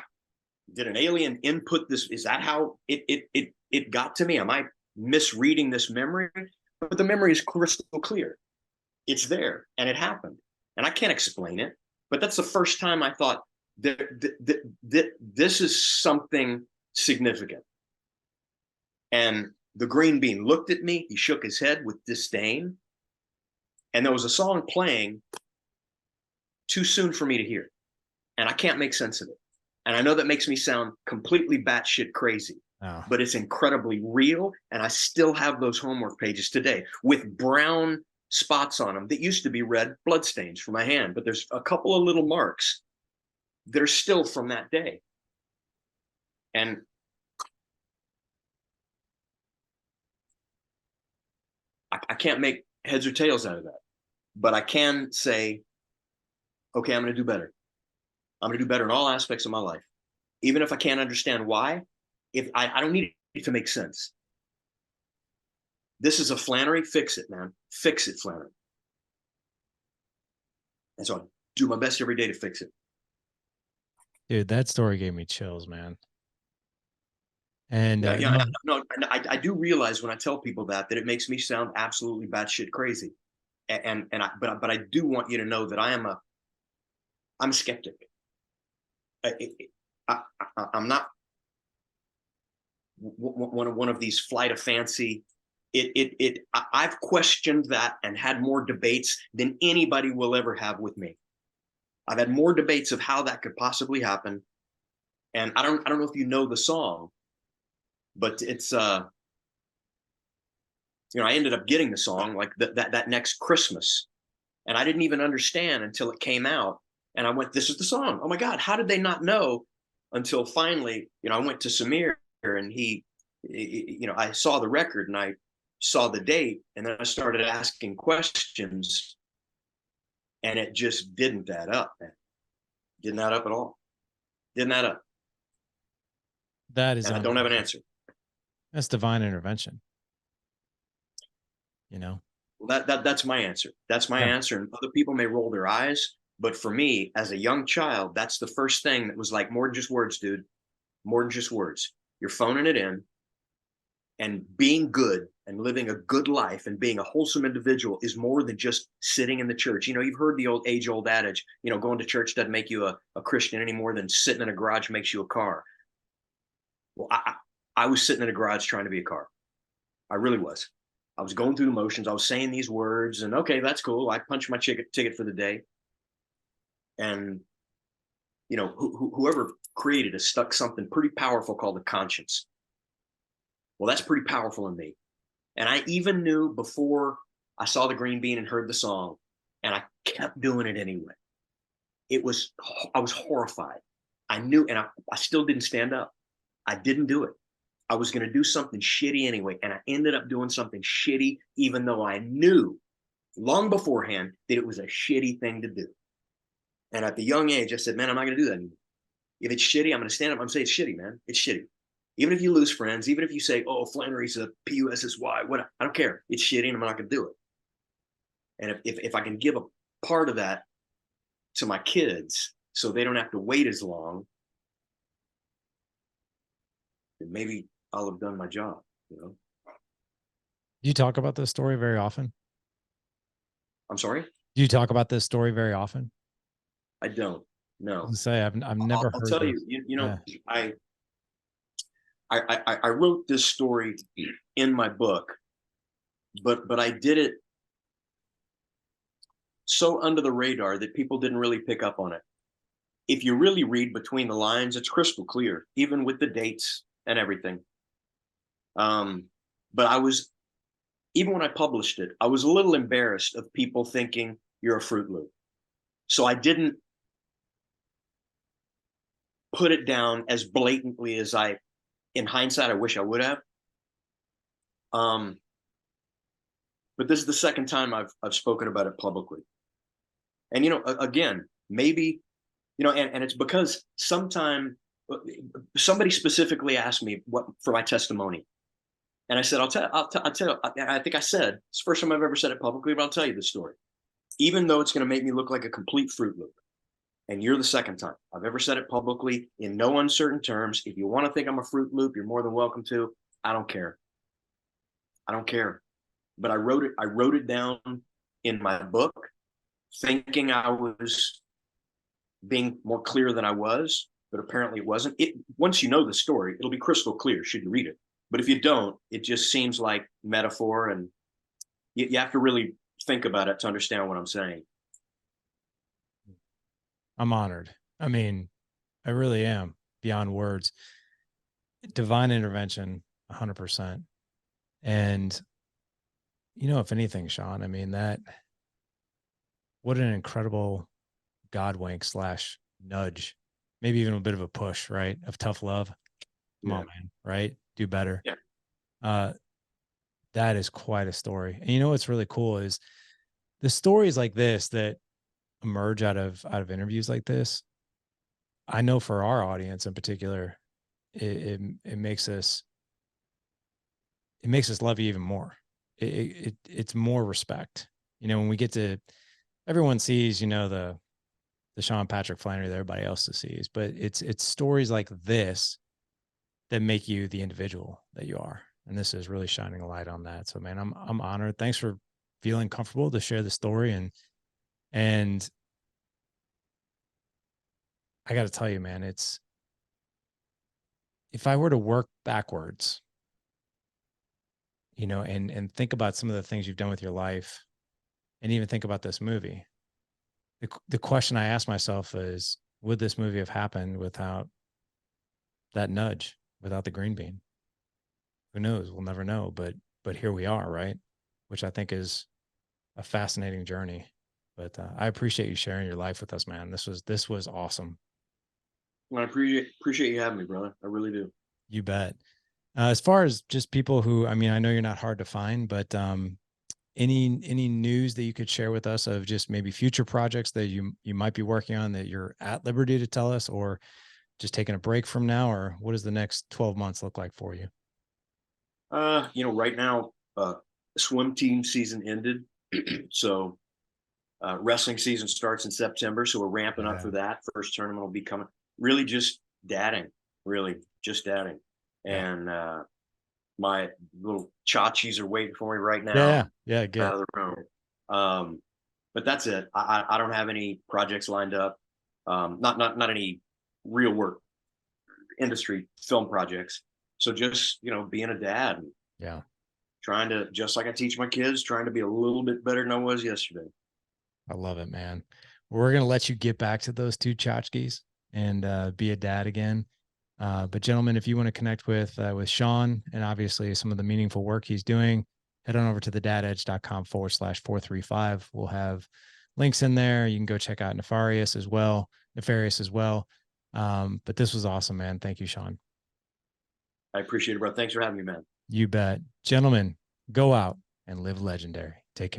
did an alien input this? Is that how it got to me? Am I misreading this memory? But the memory is crystal clear. It's there and it happened. And I can't explain it. But that's the first time I thought that this is something significant. And the green bean looked at me. He shook his head with disdain. And there was a song playing too soon for me to hear. And I can't make sense of it. And I know that makes me sound completely batshit crazy. Oh. But it's incredibly real. And I still have those homework pages today with brown spots on them that used to be red bloodstains from my hand. But there's a couple of little marks that are still from that day. And I can't make heads or tails out of that. But I can say, okay, I'm going to do better. I'm going to do better in all aspects of my life. Even if I can't understand why, if I don't need it to make sense. This is a Flanery, fix it, man. Fix it, Flanery. And so I do my best every day to fix it. Dude, that story gave me chills, man. And I do realize when I tell people that it makes me sound absolutely batshit crazy. But I do want you to know that I'm a skeptic. I'm not one of these flight of fancy. I've questioned that and had more debates than anybody will ever have with me. I've had more debates of how that could possibly happen. And I don't know if you know the song, but it's I ended up getting the song like that next Christmas. And I didn't even understand until it came out. And I went, this is the song. Oh my God, how did they not know? Until finally, I went to Samir and he, I saw the record and I saw the date, and then I started asking questions, and it just didn't add up, man. Didn't add up at all. Didn't add up. That is, I don't have an answer. That's divine intervention. Well, that's my answer. That's my answer. And other people may roll their eyes, But for me, as a young child, that's the first thing that was like, more than just words, dude. More than just words. You're phoning it in, and being good and living a good life and being a wholesome individual is more than just sitting in the church. You know, you've heard the age-old adage, you know, going to church doesn't make you a Christian any more than sitting in a garage makes you a car. Well, I was sitting in a garage trying to be a car. I really was. I was going through the motions. I was saying these words, and okay, that's cool. I punched my ticket for the day. And, you know, whoever created it stuck something pretty powerful called a conscience. Well, that's pretty powerful in me. And I even knew before I saw the green bean and heard the song, and I kept doing it anyway. I was horrified. I knew, and I still didn't stand up. I didn't do it. I was going to do something shitty anyway. And I ended up doing something shitty, even though I knew long beforehand that it was a shitty thing to do. And at the young age, I said, man, I'm not going to do that anymore. If it's shitty, I'm going to stand up. I'm going to say, it's shitty, man. It's shitty. Even if you lose friends, even if you say, oh, Flanery's a PUSSY, what, I don't care. It's shitty and I'm not going to do it. And if I can give a part of that to my kids so they don't have to wait as long, then maybe I'll have done my job, you know? Do you talk about this story very often? I'm sorry? Do you talk about this story very often? I don't. No. I say I've never I'll heard tell this. you, you know, yeah. I wrote this story in my book, but I did it so under the radar that people didn't really pick up on it. If you really read between the lines, it's crystal clear, even with the dates and everything. But even when I published it, I was a little embarrassed of people thinking you're a Fruit Loop. So I didn't put it down as blatantly as in hindsight, I wish I would have. But this is the second time I've spoken about it publicly. And, you know, again, maybe, you know, and it's because somebody specifically asked me what for my testimony. And I said, I'll tell you, I think I said, it's the first time I've ever said it publicly, but I'll tell you the story. Even though it's going to make me look like a complete Fruit Loop. And you're the second time I've ever said it publicly in no uncertain terms. If you want to think I'm a Fruit Loop, you're more than welcome to. I don't care. I don't care. But I wrote it down in my book, thinking I was being more clear than I was, but apparently it wasn't. Once you know the story, it'll be crystal clear should you read it. But if you don't, it just seems like metaphor, and you have to really think about it to understand what I'm saying. I'm honored. I mean, I really am beyond words. Divine intervention, 100%. And, you know, if anything, Sean, I mean, what an incredible God wink / nudge, maybe even a bit of a push, right? Of tough love. Come on, man, right? Do better. Yeah. That is quite a story. And you know, what's really cool is the stories like this that emerge out of interviews like this. I know for our audience in particular, it makes us love you even more. It's more respect. You know, when we get to, everyone sees, you know, the Sean Patrick Flanery that everybody else sees, but it's stories like this that make you the individual that you are. And this is really shining a light on that. So, man, I'm honored. Thanks for feeling comfortable to share the story. And I got to tell you, man, if I were to work backwards, you know, and think about some of the things you've done with your life, and even think about this movie, the question I ask myself is, would this movie have happened without that nudge, without the green bean? Who knows? We'll never know. But here we are, right? Which I think is a fascinating journey. But I appreciate you sharing your life with us, man. This was awesome. Well, I appreciate you having me, brother. I really do. You bet. As far as just people who, I mean, I know you're not hard to find, but any news that you could share with us of just maybe future projects that you might be working on that you're at liberty to tell us, or just taking a break from now, or what does the next 12 months look like for you? You know, right now, swim team season ended. So Wrestling season starts in September, so we're ramping up for that. First tournament will be coming. Really just dadding, really just dadding. And my little chachis are waiting for me right now. Yeah, good. Out of the room. But that's it. I don't have any projects lined up. Not any real work, industry film projects. So just, you know, being a dad. Yeah. Trying to, just like I teach my kids, trying to be a little bit better than I was yesterday. I love it, man. We're going to let you get back to those two tchotchkes and be a dad again. But gentlemen, if you want to connect with Sean and obviously some of the meaningful work he's doing, head on over to thedadedge.com/435. We'll have links in there. You can go check out Nefarious as well. But this was awesome, man. Thank you, Sean. I appreciate it, bro. Thanks for having me, man. You bet. Gentlemen, go out and live legendary. Take care.